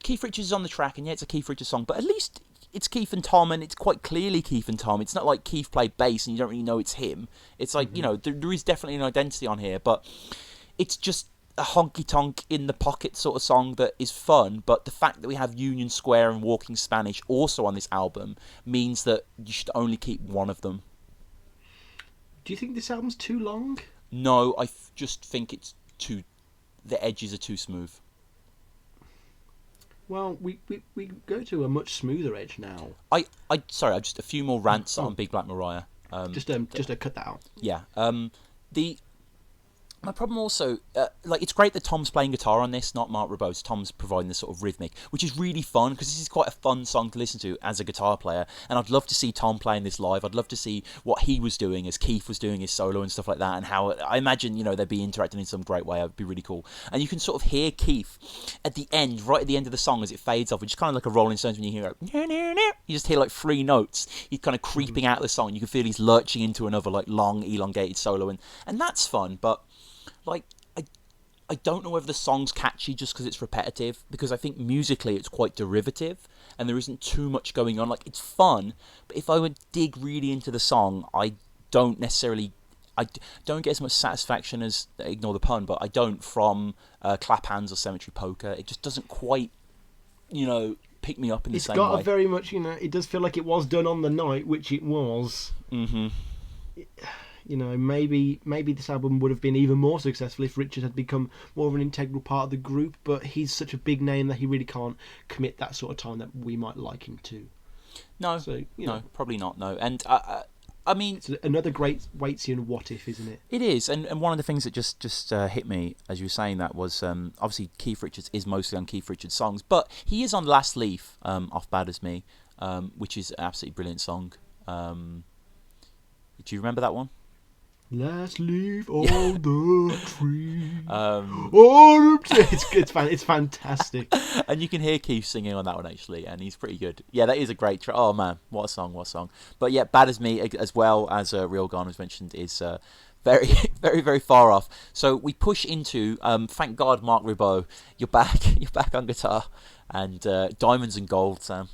Keith Richards is on the track, and yeah, it's a Keith Richards song, but at least it's Keith and Tom, and it's quite clearly Keith and Tom. It's not like Keith played bass and you don't really know it's him. It's like, you know, there is definitely an identity on here, but it's just a honky-tonk in the pocket sort of song that is fun, but the fact that we have Union Square and Walking Spanish also on this album means that you should only keep one of them. Do you think this album's too long? No, I just think it's too... the edges are too smooth. Well, we go to a much smoother edge now. Sorry, just a few more rants on Big Black Mariah. Just to cut that out. Yeah. My problem also, like, it's great that Tom's playing guitar on this, not Mark Ribot. Tom's providing this sort of rhythmic, which is really fun, because this is quite a fun song to listen to as a guitar player, and I'd love to see Tom playing this live. I'd love to see what he was doing as Keith was doing his solo and stuff like that, and how, I imagine, you know, they'd be interacting in some great way. It'd be really cool. And you can sort of hear Keith at the end, right at the end of the song, as it fades off, which is kind of like a Rolling Stones when you hear it, you just hear like 3 notes. He's kind of creeping out of the song, and you can feel he's lurching into another like long, elongated solo, and that's fun, but like, I don't know whether the song's catchy just because it's repetitive, because I think musically it's quite derivative and there isn't too much going on. Like, it's fun, but if I would dig really into the song, I don't get as much satisfaction as, ignore the pun, but I don't from Clap Hands or Cemetery Poker. It just doesn't quite, you know, pick me up in the same way. It's got a very much, you know, it does feel like it was done on the night, which it was. You know, maybe this album would have been even more successful if Richard had become more of an integral part of the group, but he's such a big name that he really can't commit that sort of time that we might like him to. No, so, no, probably not, no. And I mean... It's another great Waitsian what if, isn't it? It is, and one of the things that just hit me as you were saying that was, obviously Keith Richards is mostly on Keith Richards songs, but he is on Last Leaf, off Bad As Me. which is an absolutely brilliant song. Do you remember that one? Let's leave all the trees. It's fantastic. And you can hear Keith singing on that one actually, and he's pretty good. Yeah, that is a great track. Oh man, what a song! But yeah, Bad as Me, as well as Real Gone was mentioned, is very, very, very far off. So we push into thank God, Mark Ribot, you're back on guitar, and Diamonds and Gold, Sam.